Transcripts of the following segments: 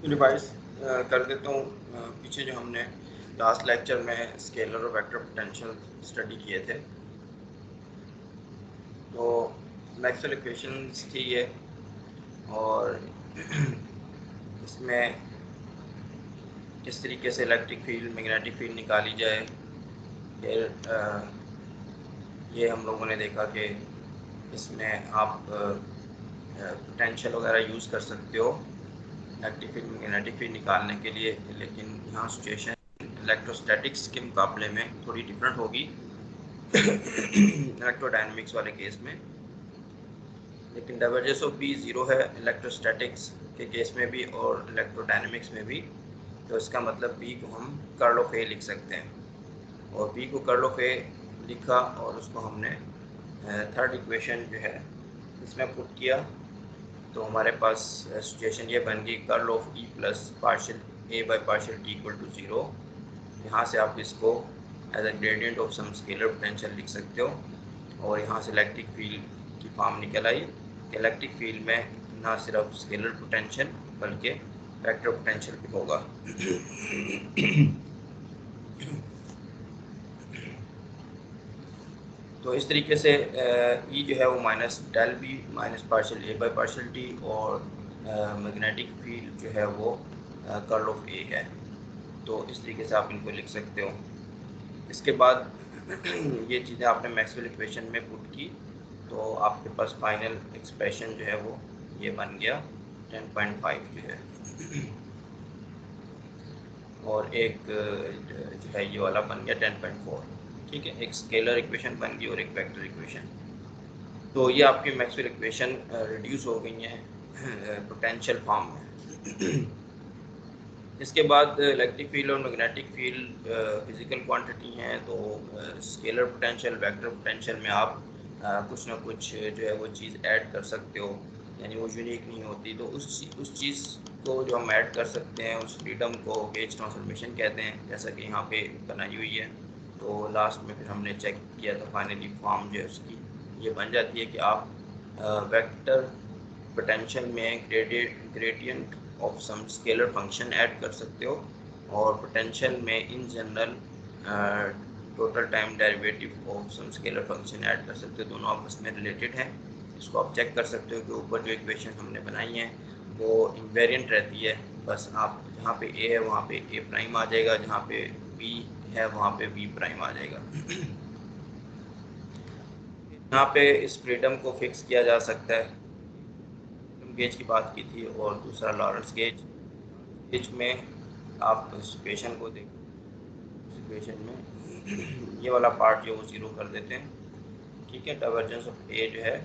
Revise कर देता हूँ। पीछे जो हमने लास्ट लेक्चर में स्केलर और वेक्टर पोटेंशियल स्टडी किए थे, तो मैक्सवेल इक्वेशंस थी ये, और इसमें किस तरीके से इलेक्ट्रिक फील्ड, मैग्नेटिक फील्ड निकाली जाए। फिर ये हम लोगों ने देखा कि इसमें आप पोटेंशियल वगैरह यूज़ कर सकते हो इलेक्ट्रिक फील्ड, मैग्नेटिक फील्ड निकालने के लिए, लेकिन यहाँ सिचुएशन इलेक्ट्रोस्टैटिक्स के मुकाबले में थोड़ी डिफरेंट होगी इलेक्ट्रोडायनेमिक्स वाले केस में। लेकिन डाइवर्जेंस ऑफ बी ज़ीरो है इलेक्ट्रोस्टैटिक्स के केस में भी और इलेक्ट्रोडायनेमिक्स में भी, तो इसका मतलब बी को हम कर्ल ऑफ ए लिख सकते हैं। और बी को कर्ल ऑफ ए लिखा और उसको हमने थर्ड इक्वेशन जो है इसमें पुट किया, तो हमारे पास सिचुएशन ये बन गई curl of E plus partial A by partial T equal to zero. यहाँ से आप इसको as a gradient of some scalar potential लिख सकते हो, और यहाँ से इलेक्ट्रिक फील्ड की फॉर्म निकल आई। इलेक्ट्रिक फील्ड में ना सिर्फ स्केलर पोटेंशियल बल्कि वेक्टर पोटेंशियल भी होगा। तो इस तरीके से ई जो है वो minus del B minus partial A by partial T, और मैग्नेटिक फील्ड जो है वो कर्ल ऑफ ए है। तो इस तरीके से आप इनको लिख सकते हो। इसके बाद ये चीज़ें आपने मैक्सवेल इक्वेशन में पुट की, तो आपके पास फाइनल एक्सप्रेशन जो है वो ये बन गया 10.5 जो है, और एक जो है ये वाला बन गया 10.4। ठीक है, एक स्केलर इक्वेशन बन गई और एक वेक्टर इक्वेशन। तो ये आपकी मैक्सवेल इक्वेशन रिड्यूस हो गई हैं पोटेंशियल फॉर्म में। इसके बाद इलेक्ट्रिक फील्ड और मैग्नेटिक फील्ड फिजिकल क्वांटिटी हैं, तो स्केलर पोटेंशियल, वेक्टर पोटेंशियल में आप कुछ ना कुछ जो है वो चीज़ ऐड कर सकते हो, यानी वो यूनिक नहीं होती। तो उस चीज़ को जो हम ऐड कर सकते हैं, उस फ्रीडम को गेज ट्रांसफॉर्मेशन कहते हैं, जैसा कि यहाँ पे बनाई हुई है। तो लास्ट में फिर हमने चेक किया था, फाइनली फॉर्म जो है उसकी ये बन जाती है कि आप वेक्टर पोटेंशियल में gradient of some scalar function add कर सकते हो, और पोटेंशियल में in general total time derivative of some scalar function add कर सकते हो। दोनों आपस में रिलेटेड हैं। इसको आप चेक कर सकते हो कि ऊपर जो इक्वेशन हमने बनाई है वो इनवेरिएंट रहती है। बस आप जहाँ पे ए है वहाँ पे ए प्राइम आ जाएगा, जहाँ पे बी है वहाँ पे बी प्राइम आ जाएगा। यहाँ पे इस फ्रीडम को फिक्स किया जा सकता है। गेज की बात की थी, और दूसरा लॉरेंस गेज। गेज में आप सिचुएशन को देखो, सिचुएशन में ये वाला पार्ट जो वो ज़ीरो कर देते हैं। ठीक है, डाइवर्जेंस ऑफ ए जो है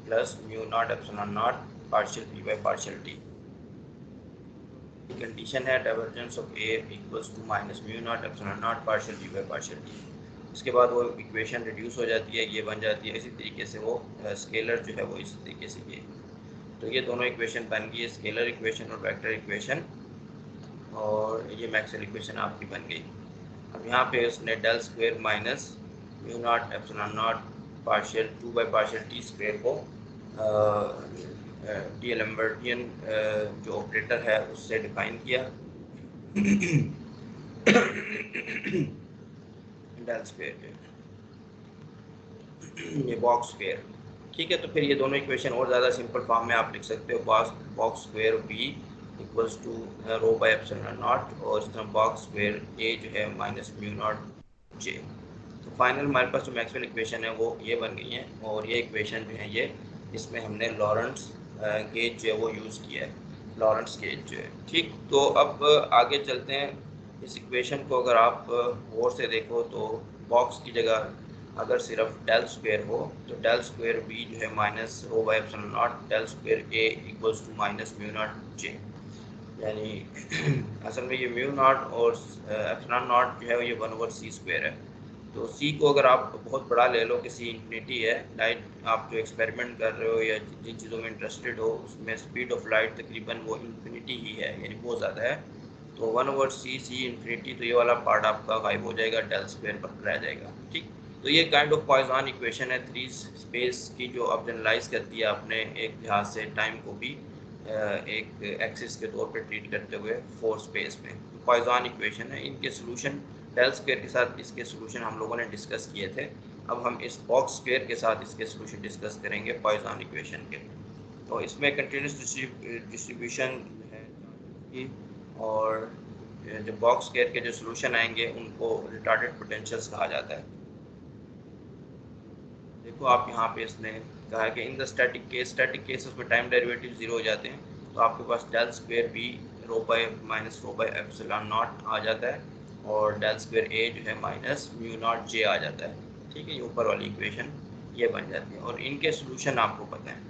plus mu not epsilon not partial P by partial T. Condition है divergence of A equals to minus mu not epsilon not partial P by partial T. इसके बाद वो इक्वेशन रिड्यूस हो जाती है, ये बन जाती है। इसी तरीके से वो स्केलर जो है वो इस तरीके से ये, तो ये दोनों इक्वेशन बन गई है, स्केलर इक्वेशन और वेक्टर इक्वेशन, और ये मैक्सवेल इक्वेशन आपकी बन गई। अब यहाँ पे उसने del square minus mu not epsilon not partial 2 by partial T square को डी एलम्बर्टियन जो ऑपरेटर है उससे डिफाइन किया। डेल स्क्वायर ये बॉक्स स्क्वायर। ठीक है, तो फिर ये दोनों इक्वेशन और ज़्यादा सिंपल फॉर्म में आप लिख सकते हो। Box square B equals to rho by epsilon not, और इस तरह बॉक्स स्क्वायर ए जो है माइनस म्यू नॉट जे। तो फाइनल हमारे पास जो मैक्सवेल इक्वेशन है वो ये बन गई है, और ये इक्वेशन जो है ये, इसमें हमने लॉरेंस गेज जो है वो यूज़ किया है, लॉरेंस गेज जो है। ठीक, तो अब आगे चलते हैं। इस इक्वेशन को अगर आप गौर से देखो तो बॉक्स की जगह अगर सिर्फ डेल स्क्वायर हो, तो डेल स्क्वायर बी जो है minus rho by epsilon naught del square A equals to minus mu naught J. यानी असल में ये म्यू नॉट और एप्सिलॉन नॉट जो है ये 1/c स्क्वायर है। तो सी को अगर आप बहुत बड़ा ले लो कि सी इंफिनिटी है, लाइट आप जो एक्सपेरिमेंट कर रहे हो या जिन चीज़ों में इंटरेस्टेड हो उसमें स्पीड ऑफ लाइट तकरीबन वो इंफिनिटी ही है, यानी बहुत ज़्यादा है। तो 1/c सी इंफिनिटी, तो ये वाला पार्ट आपका गायब हो जाएगा, डेल स्क्वायर पर रह जाएगा। ठीक, तो ये काइंड ऑफ पॉइजन इक्वेशन है थ्री स्पेस की, जो अब जनरलाइज करती है अपने एक लिहाज से टाइम को भी। एक एक्सिस के तौर पे ट्रीट करते हुए 4 स्पेस में। पॉइसन इक्वेशन है, इनके सोल्यूशन डेल स्क्वायर के साथ इसके सोल्यूशन हम लोगों ने डिस्कस किए थे। अब हम इस बॉक्स स्क्वायर के साथ इसके सोल्यूशन डिस्कस करेंगे पॉइसन इक्वेशन के। तो इसमें कंटिन्यूस डिस्ट्रीब्यूशन है की, और जो बॉक्स स्क्वायर के जो सोल्यूशन आएंगे उनको रिटार्डेड पोटेंशियल्स कहा जाता है। देखो आप यहाँ पे इसने कहा है कि इन द स्टैटिक केस उसमें टाइम डेरिवेटिव जीरो हो जाते हैं, तो आपके पास del square B rho by minus rho by epsilon naught आ जाता है, और डेल स्क्वायर ए जो है माइनस म्यू नॉट जे आ जाता है। ठीक है, ये ऊपर वाली इक्वेशन ये बन जाती है, और इनके सोल्यूशन आपको पता है।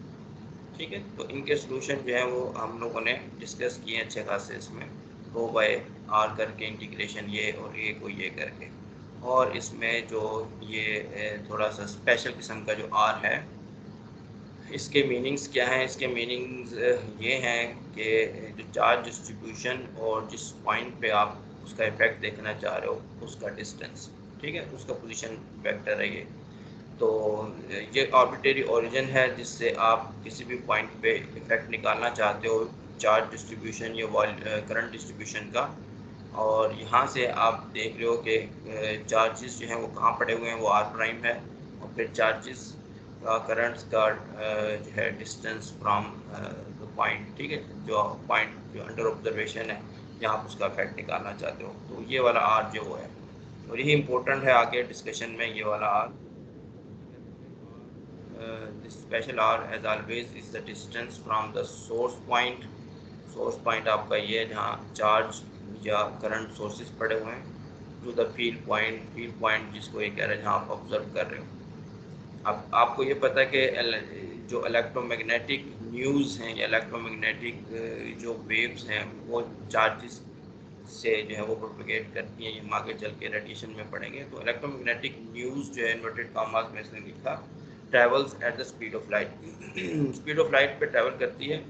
ठीक है, तो इनके सोल्यूशन जो है वो हम लोगों ने डिस्कस किए अच्छे खासे, इसमें रो बाय आर करके इंटीग्रेशन ये और ए को ये करके, और इसमें जो ये थोड़ा सा स्पेशल किस्म का जो आर है, इसके मीनिंग्स क्या हैं? इसके मीनिंग्स ये हैं कि जो चार्ज डिस्ट्रीब्यूशन और जिस पॉइंट पे आप उसका इफेक्ट देखना चाह रहे हो उसका डिस्टेंस, ठीक है, उसका पोजीशन वेक्टर है ये। तो ये आर्बिट्रेरी ओरिजिन है जिससे आप किसी भी पॉइंट पे इफेक्ट निकालना चाहते हो चार्ज डिस्ट्रीब्यूशन या करंट डिस्ट्रीब्यूशन का, और यहाँ से आप देख रहे हो कि चार्जेस जो हैं वो कहाँ पड़े हुए हैं, वो आर प्राइम है, और फिर चार्जेस का करंट्स का जो है डिस्टेंस फ्रॉम द पॉइंट, ठीक है, जो पॉइंट जो अंडर ऑब्जर्वेशन है जहाँ आप उसका इफेक्ट निकालना चाहते हो, तो ये वाला आर जो है, और यही इम्पोर्टेंट है आगे डिस्कशन में, ये वाला are. This special R as always is the distance from the source point। Source point आपका ये है जहाँ चार्ज या करंट सोर्सेज पड़े हुए हैं, टू द फील्ड पॉइंट जिसको ये कह रहे हैं जहाँ आप ऑब्जर्व कर रहे हो। अब आपको ये पता है कि जो इलेक्ट्रोमैग्नेटिक न्यूज़ हैं या इलेक्ट्रोमैग्नेटिक जो वेव्स हैं वो चार्जेस से जो है वो प्रोपेगेट करती हैं, ये हम आगे चल के रेडिएशन में पढ़ेंगे। तो इलेक्ट्रोमैग्नेटिक न्यूज़ जो है इन्वर्टेड कॉमास में इसने लिखा, travels at the speed of light. Speed of light पे ट्रैवल करती है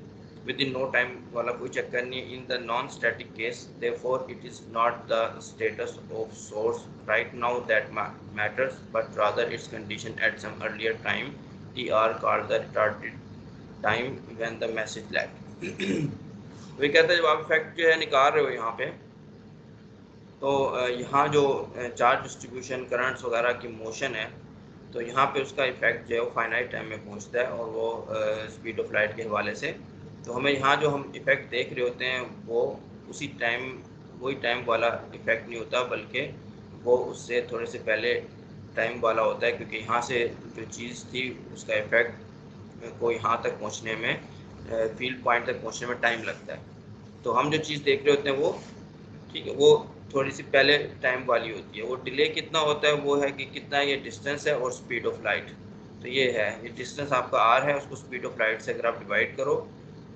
विद इन नो टाइम वाला कोई चक्कर नहीं है। In the non static case therefore it is not the status of source right now that matters but rather its condition at some earlier time T R called the retarded time when the message lag. वही कहता है जब आप effect जो है निकाल रहे हो यहाँ पे, तो यहाँ जो चार्ज डिस्ट्रीब्यूशन करंट्स वगैरह की मोशन है, तो यहाँ पे उसका इफेक्ट जो है वो फाइनाइट टाइम में पहुँचता है, और वो स्पीड ऑफ लाइट के हवाले से। तो हमें यहाँ जो हम इफेक्ट देख रहे होते हैं वो उसी टाइम, वही टाइम वाला इफेक्ट नहीं होता, बल्कि वो उससे थोड़े से पहले टाइम वाला होता है, क्योंकि यहाँ से जो चीज़ थी उसका इफेक्ट को यहाँ तक पहुँचने में, फील्ड पॉइंट तक पहुँचने में टाइम लगता है। तो हम जो चीज़ देख रहे होते हैं वो, ठीक है, वो थोड़ी सी पहले टाइम वाली होती है। वो डिले कितना होता है वो है कि कितना ये डिस्टेंस है और स्पीड ऑफ लाइट। तो ये है, ये डिस्टेंस आपका आर है, उसको स्पीड ऑफ लाइट से अगर आप डिवाइड करो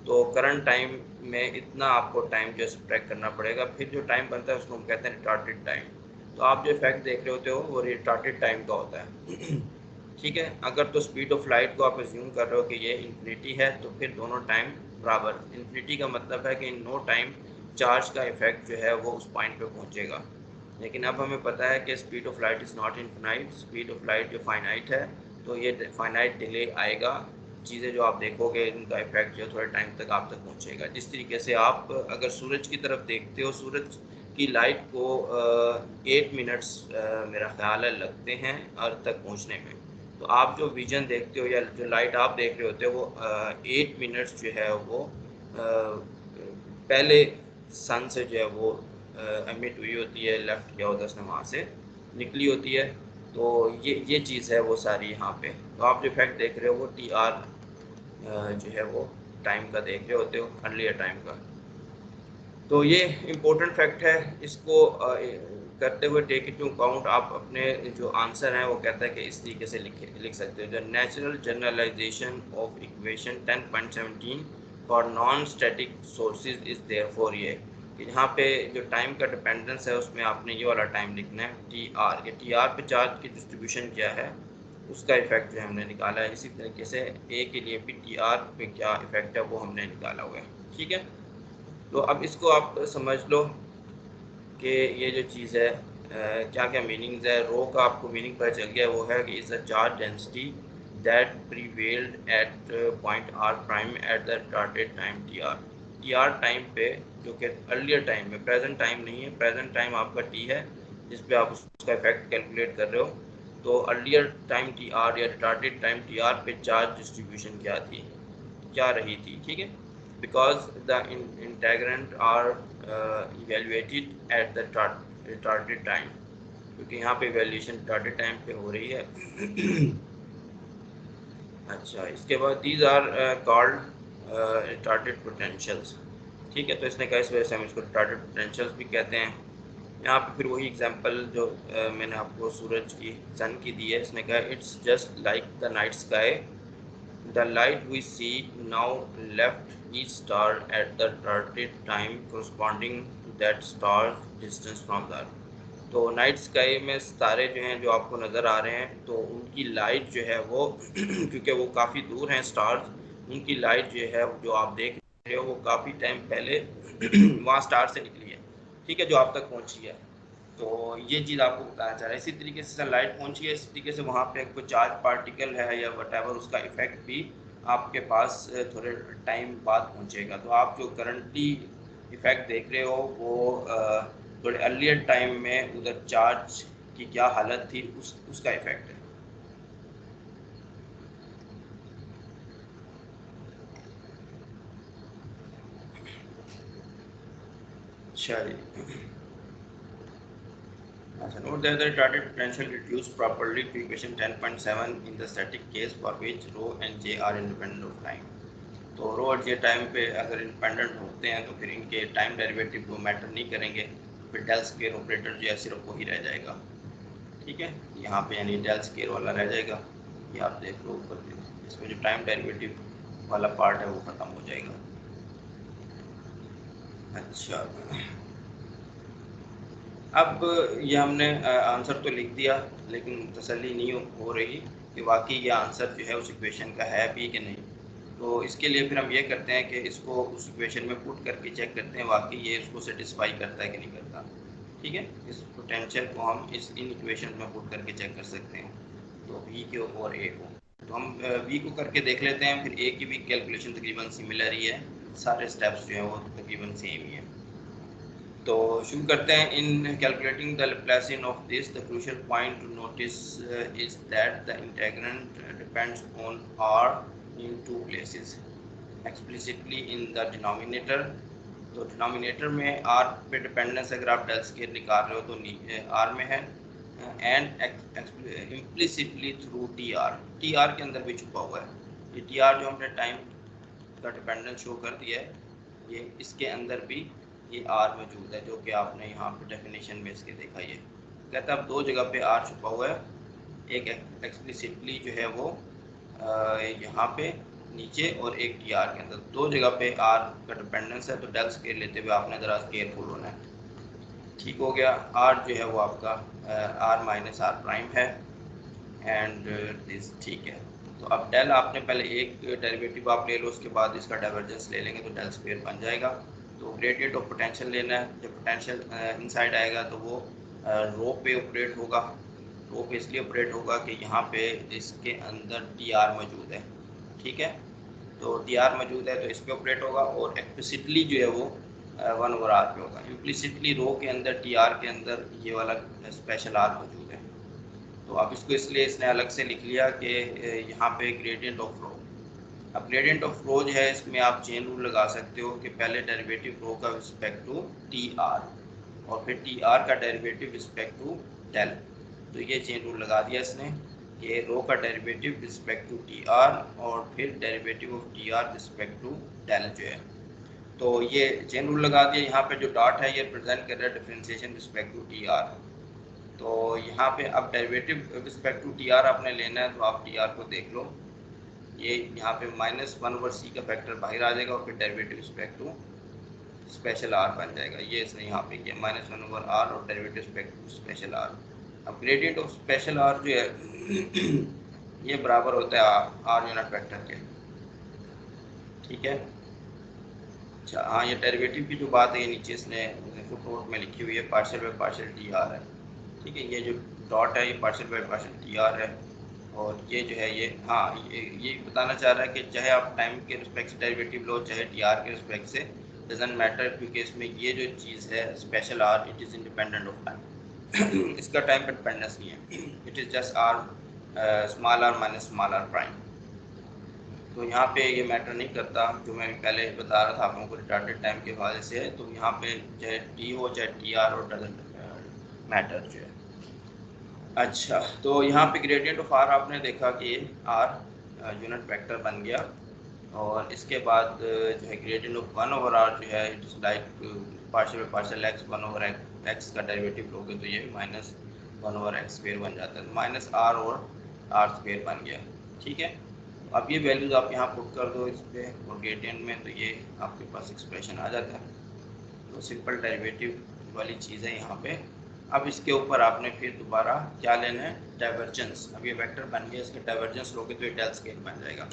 तो करंट टाइम में इतना आपको टाइम जो सब्ट्रैक्ट करना पड़ेगा, फिर जो टाइम बनता है उसको हम कहते हैं रिटार्डेड टाइम। तो आप जो इफेक्ट देख रहे होते हो वो रिटार्डेड टाइम का होता है। ठीक है, अगर तो स्पीड ऑफ लाइट को आप एज्यूम कर रहे हो कि ये इन्फिनिटी है, तो फिर दोनों टाइम बराबर। इन्फिनिटी का मतलब है कि इन नो टाइम चार्ज का इफेक्ट जो है वो उस पॉइंट पे पहुंचेगा। लेकिन अब हमें पता है कि speed of light is not infinite, speed of light जो फाइनाइट है, तो ये फाइनाइट डिले आएगा। चीज़ें जो आप देखोगे इनका इफेक्ट जो थोड़े टाइम तक आप तक पहुंचेगा। जिस तरीके से आप अगर सूरज की तरफ देखते हो, सूरज की लाइट को 8 मिनट्स मेरा ख्याल है लगते हैं अर्थ तक पहुंचने में। तो आप जो विजन देखते हो या जो लाइट आप देख रहे होते हो वो 8 मिनट्स जो है वो पहले सन से जो है वो एमिट हुई होती है, लेफ्ट किया होता है उसने, वहाँ से निकली होती है। तो ये चीज़ है वो सारी यहाँ पे। तो आप जो इफेक्ट देख रहे हो वो टी आर जो है वो टाइम का देख रहे होते हो, अर्लियर टाइम का। तो ये इम्पोर्टेंट फैक्ट है, इसको करते हुए टेक इट टू अकाउंट आप अपने जो आंसर हैं वो कहता है कि इस तरीके से लिख सकते हो। The natural generalization of equation 10.17 for non static sources is therefore ये कि यहाँ पे जो टाइम का डिपेंडेंस है उसमें आपने ये वाला टाइम लिखना है टी आर, कि टी आर पे चार्ज की डिस्ट्रीब्यूशन क्या है उसका इफेक्ट जो हमने निकाला है। इसी तरीके से ए के लिए भी टी आर पे क्या इफेक्ट है वो हमने निकाला हुआ है। ठीक है, तो अब इसको आप समझ लो कि ये जो चीज़ है क्या क्या मीनिंग्स है। रो का आपको मीनिंग पता चल गया, वो है कि is a charge density that prevailed at point r prime at the retarded time tr। tr time पे जो कि अर्लियर टाइम में, प्रेजेंट टाइम नहीं है, प्रेजेंट टाइम आपका t है जिस पे आप उसका इफेक्ट कैलकुलेट कर रहे हो। तो अर्लियर टाइम टी आर या रिटार्डेड टाइम टी आर पे चार्ज डिस्ट्रीब्यूशन क्या थी, क्या रही थी, ठीक है। Because the integrand are evaluated at the retarded time, क्योंकि यहाँ पे इवेल्यूएशन रिटार्डेड टाइम पे हो रही है। अच्छा, इसके बाद these are called retarded potentials, ठीक है। तो इसने कहा इस वजह से हम इसको रिटार्डेड पोटेंशियल्स भी कहते हैं। यहाँ पे फिर वही एग्जांपल जो मैंने आपको सूरज की, सन की दी है। इसने कहा it's just like the night sky, the light we see now left each star at the retarded time corresponding to that star distance from the earth। तो नाइट स्काई में सितारे जो हैं जो आपको नज़र आ रहे हैं, तो उनकी लाइट जो है वो क्योंकि वो काफ़ी दूर हैं स्टार्स, उनकी लाइट जो है जो आप देख रहे हो वो काफ़ी टाइम पहले वहाँ स्टार से निकली है, ठीक है, जो आप तक पहुँची है। तो ये चीज़ आपको बताना चाह रहा है। इसी तरीके से लाइट पहुँची है, इस तरीके से वहाँ पे कोई चार्ज पार्टिकल है या वटेवर, उसका इफेक्ट भी आपके पास थोड़े टाइम बाद पहुँचेगा। तो आप जो करंटली इफेक्ट देख रहे हो वो थोड़े अर्लियर टाइम में उधर चार्ज की क्या हालत थी उसका इफेक्ट है। चलिए, अच्छा, note that the retarded potential reduced properly to equation 10.7 in the static case for which rho and j are independent of time। तो रो और जे टाइम पे अगर इंडिपेंडेंट होते हैं तो फिर इनके टाइम डेरिवेटिव को मैटर नहीं करेंगे, फिर डेल स्क्वायर ऑपरेटर जो है सिर्फ वही रह जाएगा, ठीक है। यहाँ पे यानी डेल स्क्वायर वाला रह जाएगा, ये आप देख लो ऊपर पे, इसमें जो टाइम डेरिवेटिव वाला पार्ट है वो ख़त्म हो जाएगा। अच्छा, अब ये हमने आंसर तो लिख दिया, लेकिन तसल्ली नहीं हो रही कि वाकई ये आंसर जो है उस इक्वेशन का है भी कि नहीं। तो इसके लिए फिर हम ये करते हैं कि इसको उस इक्वेशन में पुट करके चेक करते हैं वाकई ये इसको सेटिस्फाई करता है कि नहीं करता, ठीक है। इस पोटेंशियल को हम इन इक्वेशन में पुट करके चेक कर सकते हैं, तो वी को और ए को। तो हम वी को करके देख लेते हैं, फिर ए की भी कैलकुलेशन तकरीबन सिमिलर ही है, सारे स्टेप्स जो हैं वो तकरीबन सेम ही है। तो शुरू करते हैं। In calculating the Laplacian of this, the crucial point to notice is that the integrand depends on R in two places, explicitly in the denominator. तो डिनोमिनेटर में आर पे डिपेंडेंस अगर आप डेल स्क्वायर निकाल रहे हो तो आर में है, and implicitly through T r, t r के अंदर भी छुपा हुआ है। ये टी आर जो हमने टाइम का डिपेंडेंस शो कर दिया है, ये इसके अंदर भी ये आर मौजूद है, जो कि आपने यहाँ पे डेफिनेशन में इसके देखा। ये कहता है अब दो जगह पे आर छुपा हुआ है, एक एक्सप्लिसिटली जो है वो यहाँ पे नीचे, और एक टी आर के अंदर, दो जगह पे आर का डिपेंडेंस है। तो डेल स्केयर लेते हुए आपने ज़रा केयरफुल होना है, ठीक हो गया। आर जो है वो आपका आर माइनस आर प्राइम है, एंड दिस, ठीक है। तो अब डेल आपने पहले एक डेरिवेटिव आप ले लो, उसके बाद इसका डाइवर्जेंस ले लेंगे तो डेल स्क्वायर बन जाएगा। तो ग्रेडियंट ऑफ पोटेंशियल लेना है, जब पोटेंशियल इनसाइड आएगा तो वो रो पे ऑपरेट होगा। रो पे इसलिए ऑपरेट होगा कि यहाँ पे इसके अंदर टी आर मौजूद है, ठीक है। तो टी आर मौजूद है तो इस पर ऑपरेट होगा, और एक्सप्लिसिटली जो है वो 1/r पे होगा। इम्प्लिसिटली रो के अंदर टी आर के अंदर ये वाला स्पेशल आर मौजूद है। तो अब इसको इसलिए इसने अलग से लिख लिया कि यहाँ पे ग्रेडियंट ऑफ रो। अब ग्रेडियंट ऑफ रो जो है इसमें आप चेन रूल लगा सकते हो कि पहले डेरिवेटिव रो का रिस्पेक्ट टू टी आर, और फिर टी आर का डेरिवेटिव रिस्पेक्ट टू डेल। तो ये चेन रूल लगा दिया इसने कि रो का derivative respect to t r, और फिर derivative of t r respect to del जो है। तो ये चेन रूल लगा दिया। यहाँ पे जो डॉट है ये रिप्रेजेंट कर रहा है differentiation respect to t r. तो यहाँ पे अब derivative respect to t r आपने लेना है, तो आप टी आर को देख लो, ये यहाँ पे -1/c का फैक्टर बाहर आ जाएगा, और फिर derivative respect to special r बन जाएगा। ये इसने यहाँ पे किया -1/r और derivative respect to special r. अब ग्रेडियंट ऑफ स्पेशल आर जो है ये बराबर होता है आर यूनिट वेक्टर के, ठीक है। अच्छा, हाँ, ये डेरिवेटिव की जो बात है ये नीचे इसने फुटनोट में लिखी हुई है, partial bye partial T R है, ठीक है। ये जो डॉट है ये partial bye partial T R है, और ये जो है ये, हाँ, ये बताना चाह रहा है कि चाहे आप टाइम के रिस्पेक्ट से डेरिवेटिव लो चाहे टी आर के रिस्पेक्ट से, डजेंट मैटर, क्योंकि इसमें ये जो चीज़ है special r, it is independent of time. इसका टाइम पर डिपेंडेंस नहीं है, it is just r small r minus small r prime. तो यहाँ पे ये मैटर नहीं करता, जो मैं पहले बता रहा था आप लोगों को रिटार्डेड टाइम के हवाले से है, तो यहाँ पे चाहे टी हो चाहे टी आर हो, डजेंट मैटर जो है। अच्छा, तो यहाँ पे ग्रेडियंट ऑफ आर आपने देखा कि आर यूनिट वेक्टर बन गया, और इसके बाद जो है ग्रेडियंट ऑफ 1 ओवर आर जो है it is like partial partial x 1 over x का डेरिवेटिव लोगे तो ये माइनस 1 ओवर एक्स स्क्वायर बन जाता है, तो माइनस आर और आर स्क्वायर बन गया। ठीक है, अब ये वैल्यूज आप यहाँ पुट कर दो इस पर और ग्रेडियंट में, तो ये आपके पास एक्सप्रेशन आ जाता है। तो सिंपल डेरिवेटिव वाली चीज़ है यहाँ पे। अब इसके ऊपर आपने फिर दोबारा क्या लेना है, डाइवर्जेंस। अब ये वेक्टर बन गया, इसका डाइवर्जेंस लोगे तो ये डेल स्क्वायर बन जाएगा।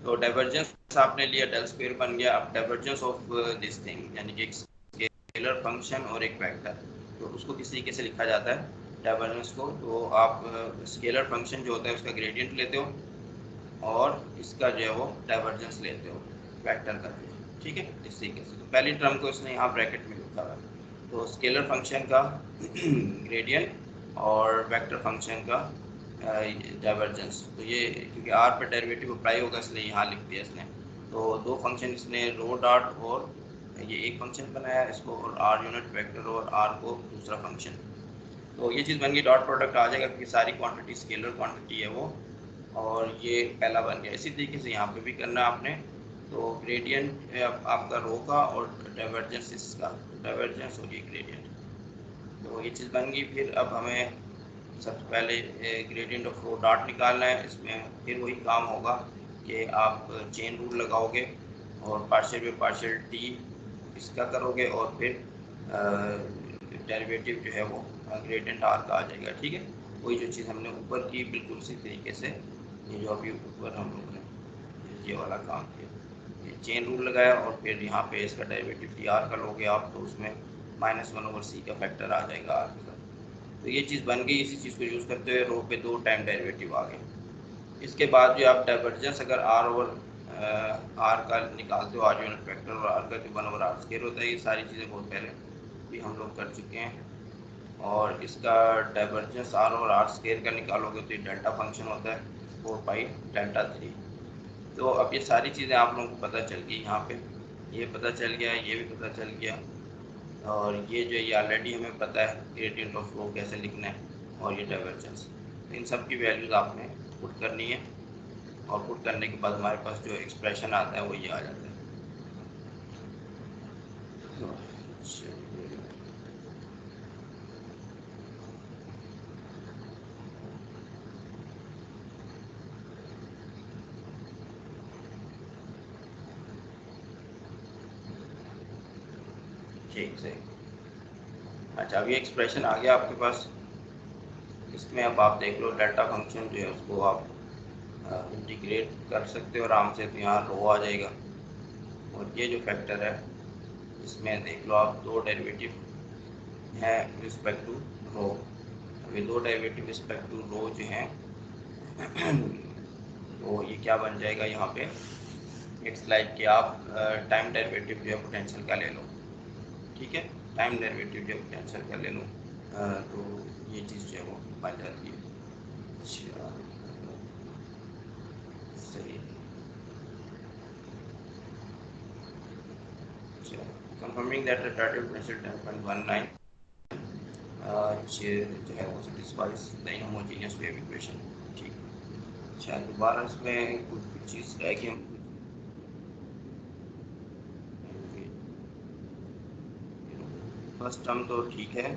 तो डाइवर्जेंस आपने लिया, डेल स्क्वायर बन गया। अब डाइवर्जेंस ऑफ दिस थिंग यानी कि एक स्केलर फंक्शन और एक वेक्टर, तो उसको किस तरीके से लिखा जाता है डाइवर्जेंस को, तो आप स्केलर फंक्शन जो होता है उसका ग्रेडियंट लेते हो और इसका जो है वो डाइवर्जेंस लेते हो वेक्टर का। ठीक है, इस तरीके से। तो पहली टर्म को इसने यहाँ ब्रैकेट में लिखा हुआ है, तो स्केलर फंक्शन का ग्रेडियंट और वेक्टर फंक्शन का डाइवर्जेंस। तो ये क्योंकि आर पर डेरिवेटिव अप्लाई होगा इसलिए यहाँ लिख दिया इसने। तो दो फंक्शन इसने रो डॉट और ये एक फंक्शन बनाया इसको, और आर यूनिट वेक्टर और आर को दूसरा फंक्शन। तो ये चीज़ बन गई, डॉट प्रोडक्ट आ जाएगा क्योंकि सारी क्वांटिटी स्केलर क्वांटिटी है वो, और ये पहला बन गया। इसी तरीके से यहाँ पे भी करना है आपने। तो ग्रेडियंट आपका रो का और डाइवर्जेंस इसका, डाइवर्जेंस और ये ग्रेडियंट, तो ये चीज़ बन गई। फिर अब हमें सबसे पहले ग्रेडियंट ऑफ रो डॉट निकालना है। इसमें फिर वही काम होगा कि आप चेन रूल लगाओगे और पार्शियल बाई पार्शियल टी इसका करोगे, और फिर डेरिवेटिव जो है वो ग्रेडियंट आर का आ जाएगा। ठीक है, वही जो चीज़ हमने ऊपर की बिल्कुल उसी तरीके से ये जो अभी ऊपर हम लोगों ने ये वाला काम किया, ये चेन रूल लगाया और फिर यहाँ पे इसका डेरिवेटिव टी आर का लोगे आप, तो उसमें -1/c का फैक्टर आ जाएगा आर के साथ। तो ये चीज़ बन गई। इसी चीज़ को यूज़ करते हुए रो पे 2 टाइम डेरिवेटिव आ गए। इसके बाद जो आप डाइवर्जेंस अगर आर ओवर आर का निकालते हो, आर यूनिट वेक्टर और आर का जो 1/r स्क्वायर होता है, ये सारी चीज़ें बहुत पहले भी हम लोग कर चुके हैं। और इसका डाइवर्जेंस आर और आर स्क्वायर का निकालोगे तो ये डेल्टा फंक्शन होता है 4π∆3। तो अब ये सारी चीज़ें आप लोगों को पता चल गई यहाँ पे, ये पता चल गया, ये भी पता चल गया, और ये जो ये ऑलरेडी हमें पता है ग्रेडियंट ऑफ फ्लो कैसे लिखना है और ये डाइवर्जेंस। इन सब की वैल्यूज़ आपने पुट करनी है, और पुट करने के बाद हमारे पास जो एक्सप्रेशन आता है वो ये आ जाता है। ठीक से, अच्छा, अभी एक्सप्रेशन आ गया आपके पास। इसमें अब आप देख लो डेल्टा फंक्शन जो है उसको आप इंटीग्रेट कर सकते हो आराम से, तो यहाँ रो आ जाएगा। और ये जो फैक्टर है इसमें देख लो आप, 2 डेरिवेटिव है रिस्पेक्ट टू रो। अभी 2 डेरिवेटिव रिस्पेक्ट टू रो जो हैं तो ये क्या बन जाएगा यहाँ पे, इट्स लाइक कि आप टाइम डेरिवेटिव जो है पोटेंशियल का ले लो। ठीक है, टाइम डेरिवेटिव जो है पोटेंशियल का ले लो, तो ये चीज़ जो है वो बन जाती है। अच्छा, सही। अच्छा, कंफर्मिंग दैट रिटार्डेड पोटेंशियल 10.19 जो है वो satisfies the inhomogeneous wave equation. ठीक, अच्छा, दोबारा इसमें कुछ चीज़ है कि हम फर्स्ट टर्म तो ठीक है,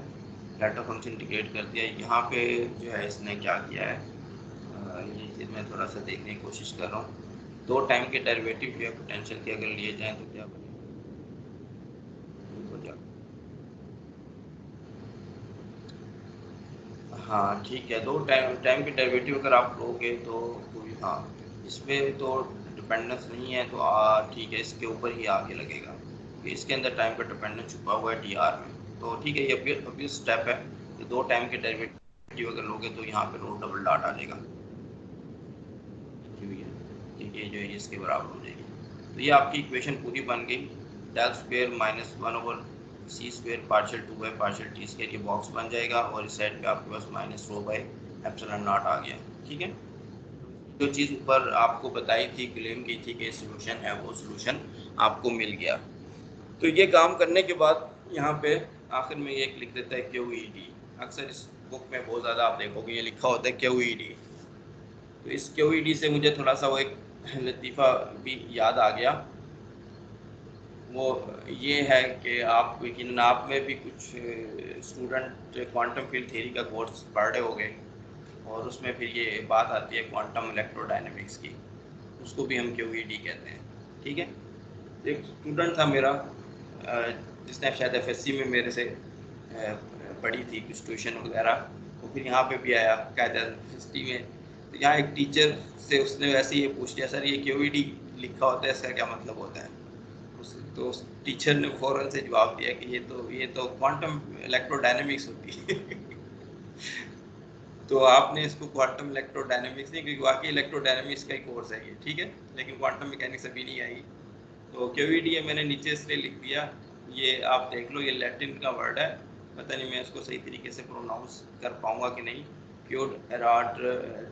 डेल्टा फंक्शन इंटीग्रेट कर दिया। यहाँ पे जो है इसने क्या किया है, ये चीज़ मैं थोड़ा सा देखने की कोशिश कर रहा हूँ। 2 टाइम के डेरिवेटिव जो है पोटेंशियल के अगर लिए जाएँ तो क्या बनेगा। हाँ ठीक है, 2 टाइम टाइम के डेरिवेटिव अगर आप लोगे तो कोई, हाँ, इसमें तो डिपेंडेंस नहीं है, तो ठीक है, इसके ऊपर ही आगे लगेगा। इसके अंदर टाइम का डिपेंडेंस छुपा हुआ है डी आर में, तो ठीक है, ये अभी स्टेप है कि 2 टाइम के डेरिवेटिव अगर लोगे तो यहाँ पे रो डबल डॉट आ जाएगा। ये जो है इसके बराबर हो जाएगी। तो ये आपकी इक्वेशन पूरी बन गई। Del square minus 1/c² partial 2 partial T square, ये बॉक्स बन जाएगा और इस साइड पे आपके पास minus rho by epsilon naught आ गया। ठीक है, जो चीज़ ऊपर आपको बताई थी, क्लेम की थी कि सोल्यूशन है, वो सोल्यूशन आपको मिल गया। तो ये काम करने के बाद यहाँ पे आखिर में ये लिख देता है QED। अक्सर इस बुक में बहुत ज़्यादा आप देखोगे ये लिखा होता है QED। तो इस QED से मुझे थोड़ा सा वो एक लतीफ़ा भी याद आ गया। वो ये है कि आप यकीनन आप में भी कुछ स्टूडेंट क्वांटम फील्ड थ्योरी का कोर्स पढ़ रहे होंगे और उसमें फिर ये बात आती है क्वांटम इलेक्ट्रोडायनेमिक्स की, उसको भी हम QED कहते हैं। ठीक है, एक स्टूडेंट था मेरा जिसने शायद FSC में मेरे से पढ़ी थी कुछ ट्यूशन वगैरह, वो फिर यहाँ पे भी आया कायदा यूनिवर्सिटी में। तो यहाँ एक टीचर से उसने वैसे ही पूछ लिया, सर ये QED लिखा होता है, इसका क्या मतलब होता है? तो उस टीचर ने फौरन से जवाब दिया कि ये तो क्वांटम इलेक्ट्रोडायनेमिक्स होती है। तो आपने इसको क्वांटम इलेक्ट्रोडायनेमिक्स नहीं, क्योंकि वाकई इलेक्ट्रोडायनेमिक्स का ही कोर्स है ये, ठीक है, लेकिन क्वांटम मैकेनिक्स अभी नहीं आई। तो QED मैंने नीचे से लिख दिया, ये आप देख लो, ये लैटिन का वर्ड है, पता नहीं मैं इसको सही तरीके से प्रोनाउंस कर पाऊंगा कि नहीं। क्योड एराट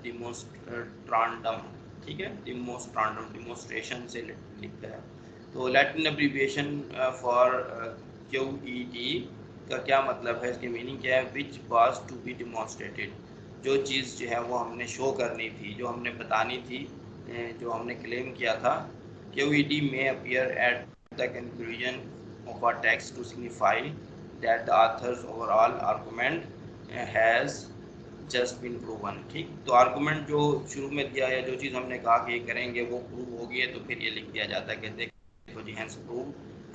डिमोस्ट्रांडम, ठीक है, डिमोस्ट्रांडम डिमोस्ट्रेशन से लिखता है। तो लैटिन एब्रीविएशन फॉर QED का क्या मतलब है, इसकी मीनिंग क्या है? Which was to be demonstrated, जो चीज़ जो है वो हमने शो करनी थी, जो हमने बतानी थी, जो हमने क्लेम किया था। QED may appear at the conclusion of a text to signify that the author's overall argument has just been proven। ठीक, तो आर्गूमेंट जो शुरू में दिया है, जो चीज़ हमने कहा कि ये करेंगे वो प्रूव हो गई है, तो फिर ये लिख दिया जाता है कि देखो जी हैंस प्रूव,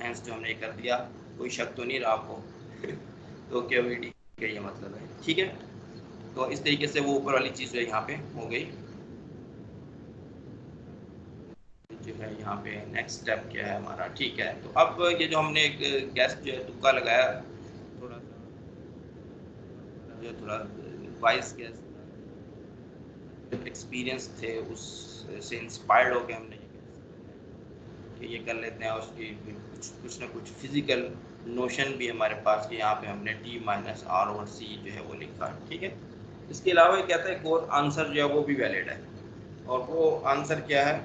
हैंस जो हमने कर दिया, कोई शक तो नहीं रहा आपको। तो QED का ये मतलब है। ठीक है, तो इस तरीके से वो ऊपर वाली चीज़ जो है यहाँ पे हो गई। जो है यहाँ पे नेक्स्ट स्टेप क्या है हमारा? ठीक है, तो अब ये जो हमने एक गेस्ट जो है तुक्का लगाया, थोड़ा सा जो थोड़ा वाइस गेस्ट एक्सपीरियंस थे उससे इंस्पायर्ड होकर हमने कि ये कर लेते हैं, उसकी कुछ ना कुछ फिजिकल नोशन भी हमारे पास कि यहाँ पे हमने T-R/C जो है वो लिखा। ठीक है, इसके अलावा क्या था, एक और आंसर जो है वो भी वैलिड है, और वो आंसर क्या है?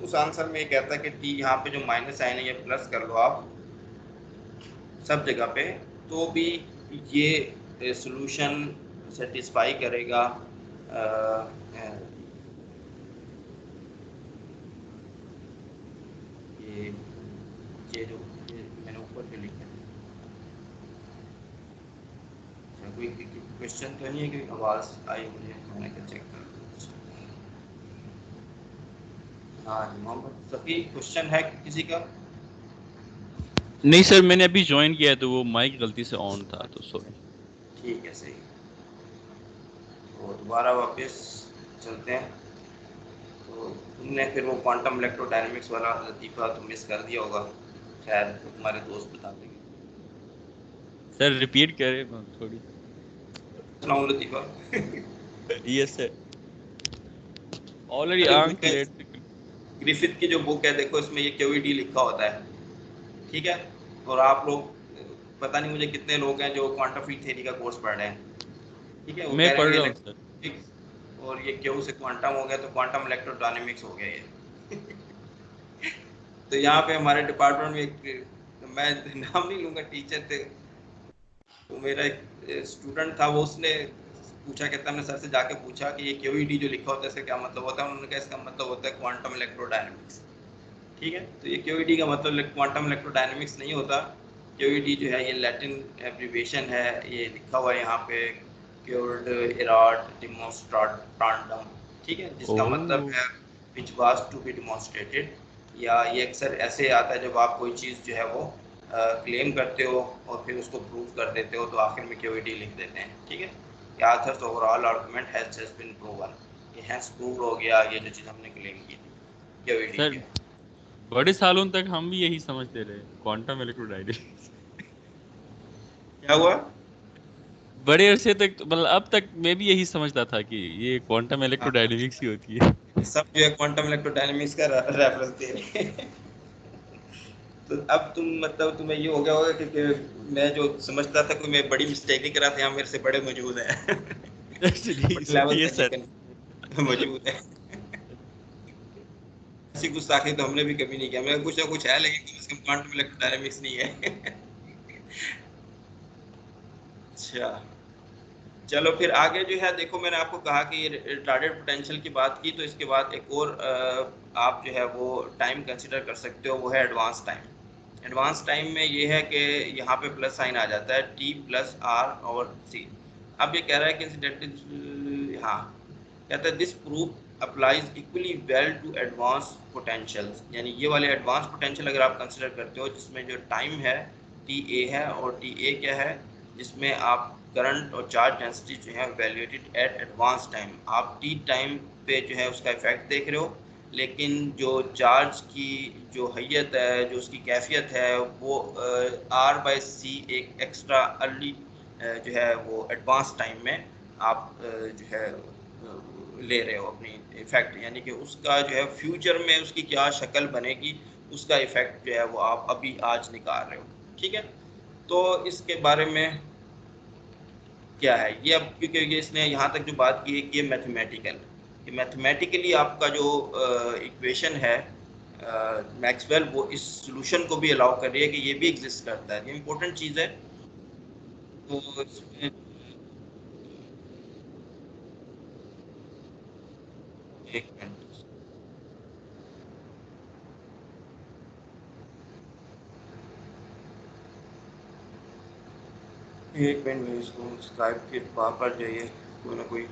उस आंसर में ये कहता है कि टी यहाँ पे जो माइनस साइन है ये प्लस कर लो आप सब जगह पे, तो भी ये सॉल्यूशन सेटिस्फाई करेगा ये जो मैंने ऊपर पे लिखा है। कोई क्वेश्चन तो नहीं है कि आवाज़ आई मुझे, मैंने क्या चेक कर। हाँ मोहम्मद सफ़ी, क्वेश्चन है किसी का? नहीं सर, मैंने अभी ज्वाइन किया है तो वो माइक गलती से ऑन था, तो सॉरी। ठीक है, सही। तो दोबारा वापस चलते हैं। तो तुमने फिर वो क्वांटम इलेक्ट्रोडायनेमिक्स वाला लतीफ़ा तो मिस कर दिया होगा, खैर तो तुम्हारे दोस्त बता देंगे। सर रिपीट करें थोड़ी। सुनाऊं लतीफ़ा? यस सर, ऑलरेडी जो आंख बुक है, क्लियर। ग्रिफिथ की जो बुक है, देखो इसमें ये QED लिखा होता है, ठीक है। और आप लोग पता नहीं मुझे कितने लोग हैं जो क्वांटम फील्ड थ्योरी का कोर्स पढ़ रहे हैं, ठीक है, वो मैं कह रहे पढ़ हैं ये रहा हूँ सर। इलेक्ट्रिक्स और ये क्यू से क्वांटम हो गया तो क्वांटम इलेक्ट्रोडायनेमिक्स हो गया ये। तो यहाँ पे हमारे डिपार्टमेंट में एक, मैं नाम नहीं लूँगा, टीचर थे, तो मेरा एक स्टूडेंट था, वो उसने पूछा, कहता हमने सर से जाके पूछा कि ये QED जो लिखा होता है इसका क्या मतलब होता है? उन्होंने कहा इसका मतलब होता है क्वांटम इलेक्ट्रोडायनेमिक्स। ठीक है, तो ये QED का मतलब क्वांटम इलेक्ट्रोडायनेमिक्स नहीं होता। QED जो है ये लैटिन एब्रीविएशन है, ये लिखा हुआ है यहाँ पे, क्योर्ड इराट डिमोस्ट्रांडम, ठीक है, जिसका मतलब ओह, है which was to be demonstrated. या ये अक्सर ऐसे आता है जब आप कोई चीज़ जो है वो क्लेम करते हो और फिर उसको प्रूव कर देते हो, तो आखिर में QED लिख देते हैं। ठीक है, authors overall argument has just been proven, ये हैज प्रूव हो गया, ये जो चीज़ हमने क्लेम की थी QED सर के। बड़े सालों तक हम भी यही समझते रहे क्वांटम इलेक्ट्रोडायनेमिक्स। क्या हुआ? बड़े अरसे तक मतलब अब तक मैं भी यही समझता था कि ये क्वांटम हाँ, इलेक्ट्रोडायनेमिक्स ही होती है। सब जो है क्वांटम इलेक्ट्रोडायनेमिक्स का रेफरेंस दे रहे हैं। तो अब तुम मतलब तुम्हें ये हो गया होगा कि मैं जो समझता था कि मैं बड़ी मिस्टेक ही करा था, यहाँ मेरे से बड़े मौजूद हैं। जी बड़े सर, लेवल ये तक सर। के मौजूद है। ऐसी गुस्ताखी तो हमने भी कभी नहीं किया, मैं कुछ ना कुछ है लेकिन कम से कम क्वांटम इलेक्ट्रोडायनेमिक्स नहीं है। अच्छा, चलो फिर आगे जो है देखो, मैंने आपको कहा कि रिटार्डेड पोटेंशियल की बात की, तो इसके बाद एक और आप जो है वो टाइम कंसिडर कर सकते हो, वो है एडवांस टाइम। एडवांस टाइम में ये है कि यहाँ पे प्लस साइन आ जाता है, टी प्लस आर और सी। अब ये कह रहा है कि इंसिडेंटली, हाँ, कहता है this proof applies equally well to advance potentials, यानी ये वाले एडवांस पोटेंशियल अगर आप कंसिडर करते हो जिसमें जो टाइम है टी ए है, और टी ए क्या है, जिसमें आप करंट और चार्ज डेंसिटी जो है वैल्यूएटेड एट एडवांस टाइम, आप टी टाइम पे जो है उसका इफेक्ट देख रहे हो, लेकिन जो चार्ज की जो हैयत है, जो उसकी कैफियत है, वो आर बाई सी एक एक्स्ट्रा अर्ली जो है वो एडवांस टाइम में आप जो है ले रहे हो अपनी इफेक्ट, यानी कि उसका जो है फ्यूचर में उसकी क्या शक्ल बनेगी, उसका इफेक्ट जो है वो आप अभी आज निकाल रहे हो। ठीक है, तो इसके बारे में क्या है ये, अब क्योंकि ये इसने यहाँ तक जो बात की है कि ये मैथमेटिकल, कि मैथमेटिकली आपका जो इक्वेशन है मैक्सवेल, वो इस सॉल्यूशन को भी अलाउ कर रही है कि ये भी एग्जिस्ट करता है, ये इंपॉर्टेंट चीज़ है। तो इसमें एक मिनट, एक मिनट में इसको स्काइप के वहाँ पर जाइए, कोई ना कोई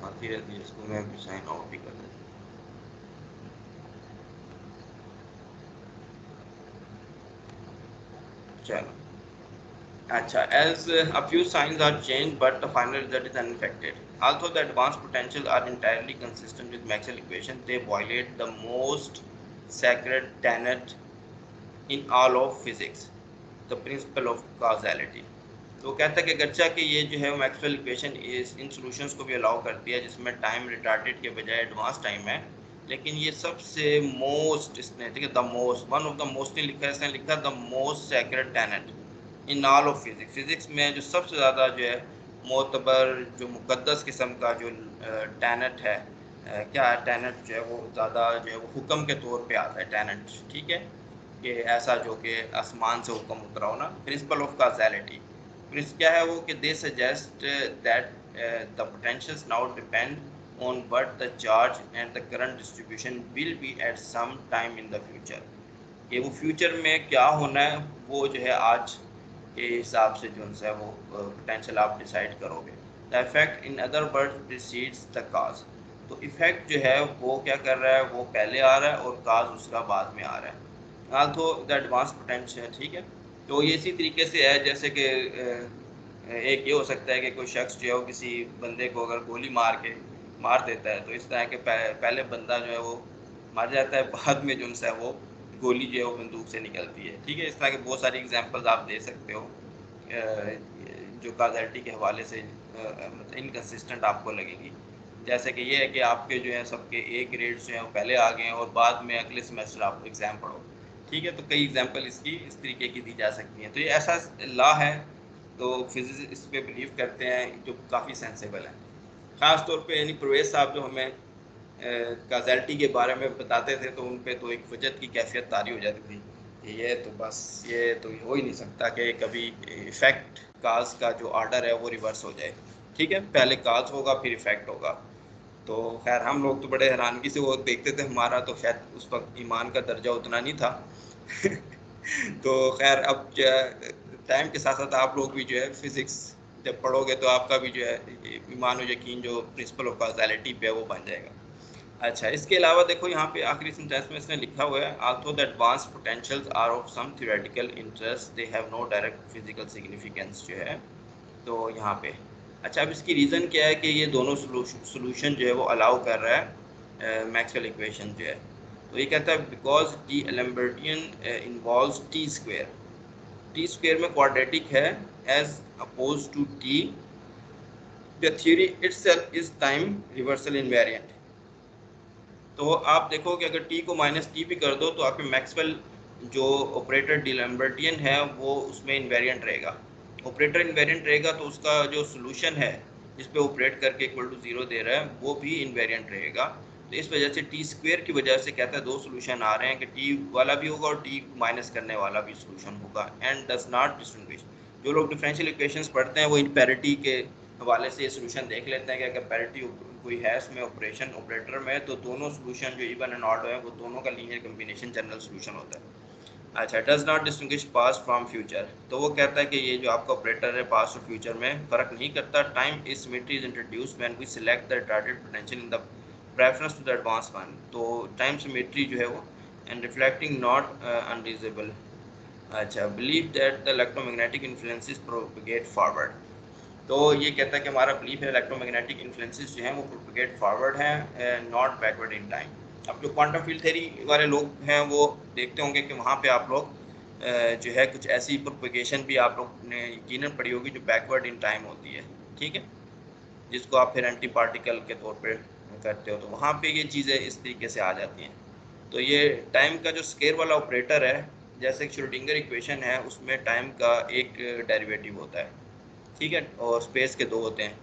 आती रहती है, इसको मैं भी साइन आउट भी कर देता हूँ। चलो, अच्छा, as a few signs are changed but the final result is unaffected. Although the advanced potentials are entirely consistent with Maxwell equation, they violate the most sacred tenet in all of physics, the principle of causality. तो कहता है कि गच्चा कि ये जो है Maxwell equation इस इन solutions को भी अलाउ करती है जिसमें टाइम रिटार्डेड के बजाय एडवांस टाइम है, लेकिन ये सबसे मोस्ट, इसने ठीक है the most, one of the most नहीं लिखा है, इसने लिखा the most sacred Tenet in all of physics, physics में जो सबसे ज़्यादा जो है मोतबर, जो मुकद्दस किस्म का जो टेनेट है, क्या है टेनेट जो है वो ज़्यादा जो है वो हुक्म के तौर पे आता है टेनेट, ठीक है, कि ऐसा जो कि आसमान से हुक्म उतरा हो ना, प्रिंसिपल ऑफ काज़ैलिटी। प्रिंस क्या है वो कि they suggest that the potentials now depend on what the charge and the current distribution will be at some time in the future, कि वो फ्यूचर में क्या होना है वो जो है आज के हिसाब से जो है वो पोटेंशियल आप डिसाइड करोगे। The effect in other words precedes the cause, तो इफेक्ट जो है वो क्या कर रहा है, वो पहले आ रहा है और काज उसका बाद में आ रहा है। तो द एडवांस पोटेंशियल, ठीक है, तो ये इसी तरीके से है जैसे कि एक ये हो सकता है कि कोई शख्स जो है वो किसी बंदे को अगर गोली मार के मार देता है, तो इस तरह के पहले बंदा जो है वो मर जाता है, बाद में जो है वो गोली जो है वो बंदूक से निकलती है। ठीक है, इस तरह के बहुत सारी एग्जांपल्स आप दे सकते हो जो काजैलिटी के हवाले से मतलब इनकन्सिस्टेंट आपको लगेगी। जैसे कि ये है कि आपके जो है सबके ए ग्रेड्स जो हैं वो पहले आ गए हैं और बाद में अगले सेमेस्टर आप एग्ज़ाम पढ़ो। ठीक है, तो कई एग्जांपल इसकी इस तरीके की दी जा सकती हैं। तो ये ऐसा लॉ है, तो फिजिक्स इस पे बिलीव करते हैं, जो काफ़ी सेंसेबल है। ख़ास तौर पे यानी परवेज़ साहब जो हमें काजैलिटी के बारे में बताते थे, तो उन पे तो एक वजद की कैफियत तारी हो जाती थी कि ये तो बस, ये तो हो ही नहीं सकता कि कभी इफ़ेक्ट काज का जो ऑर्डर है वो रिवर्स हो जाए। ठीक है, पहले काज होगा फिर इफ़ेक्ट होगा। तो खैर हम लोग तो बड़े हैरानगी से वो देखते थे, हमारा तो शायद उस वक्त ईमान का दर्जा उतना नहीं था। तो खैर अब टाइम के साथ साथ आप लोग भी जो है फिज़िक्स जब पढ़ोगे तो आपका भी जो है ईमान और यकीन जो प्रिंसिपल ऑफ कॉज़ैलिटी पे है वो बन जाएगा। अच्छा, इसके अलावा देखो यहाँ पे आखिरी सेंटेंस में इसने लिखा हुआ है, although the advance potentials are of some theoretical interest they have no direct physical significance जो है, तो यहाँ पे अच्छा, अब इसकी रीज़न क्या है कि ये दोनों सोल्यूशन जो है वो अलाउ कर रहा है मैक्सवेल इक्वेशन जो है। तो ये कहता है because d'Alembertian involves t square में क्वाड्रेटिक है as oppose to t, the theory itself is time reversal invariant. तो आप देखो कि अगर टी को माइनस टी भी कर दो तो आपके मैक्सवेल जो ऑपरेटर डिलैम्बर्टियन है वो उसमें इन्वेरिएंट रहेगा। ऑपरेटर इन्वेरिएंट रहेगा तो उसका जो सोल्यूशन है जिस पे ऑपरेट करके इक्वल टू जीरो दे रहा है वो भी इन्वेरिएंट रहेगा। तो इस वजह से टी स्क्वेयर की वजह से कहता है दो सोल्यूशन आ रहे हैं कि टी वाला भी होगा और टी माइनस करने वाला भी सोल्यूशन होगा एंड डज नॉट डिस्टिंग्विश। जो लोग डिफरेंशियल इक्वेशंस पढ़ते हैं वो इन पैरिटी के हवाले से ये सोल्यूशन देख लेते हैं कि अगर पैरिटी कोई है इसमें ऑपरेशन ऑपरेटर में तो दोनों सोल्यूशन जो इवन एंड ऑड है वो दोनों का लीनियर कॉम्बिनेशन जनरल सोल्यूशन होता है। अच्छा, does not distinguish past from future, तो वो कहता है कि ये जो आपका ऑपरेटर है पास्ट और फ्यूचर में फ़र्क नहीं करता। Time is symmetry is introduced when we select the retarded potential in the preference to the advance one. तो टाइम सिमेट्री जो है वो एंड रिफ्लेक्टिंग नॉट अनरीजनेबल। अच्छा, believe that the electromagnetic influences propagate forward, तो ये कहता है कि हमारा बिलीफ है इलेक्ट्रोमैग्नेटिक इन्फ्लुएंसेस जो हैं वो प्रोपगेट फॉरवर्ड हैं नॉट बैकवर्ड इन टाइम। अब जो क्वांटम फील्ड थ्योरी वाले लोग हैं वो देखते होंगे कि वहाँ पे आप लोग जो है कुछ ऐसी प्रोपगेशन भी आप लोग ने यकीनन पढ़ी होगी जो बैकवर्ड इन टाइम होती है, ठीक है, जिसको आप फिर एंटी पार्टिकल के तौर पे करते हो, तो वहाँ पे ये चीज़ें इस तरीके से आ जाती हैं। तो ये टाइम का जो स्केयर वाला ऑपरेटर है जैसे श्रोडिंगर इक्वेशन है उसमें टाइम का एक डेरिवेटिव होता है, ठीक है, और स्पेस के दो होते हैं।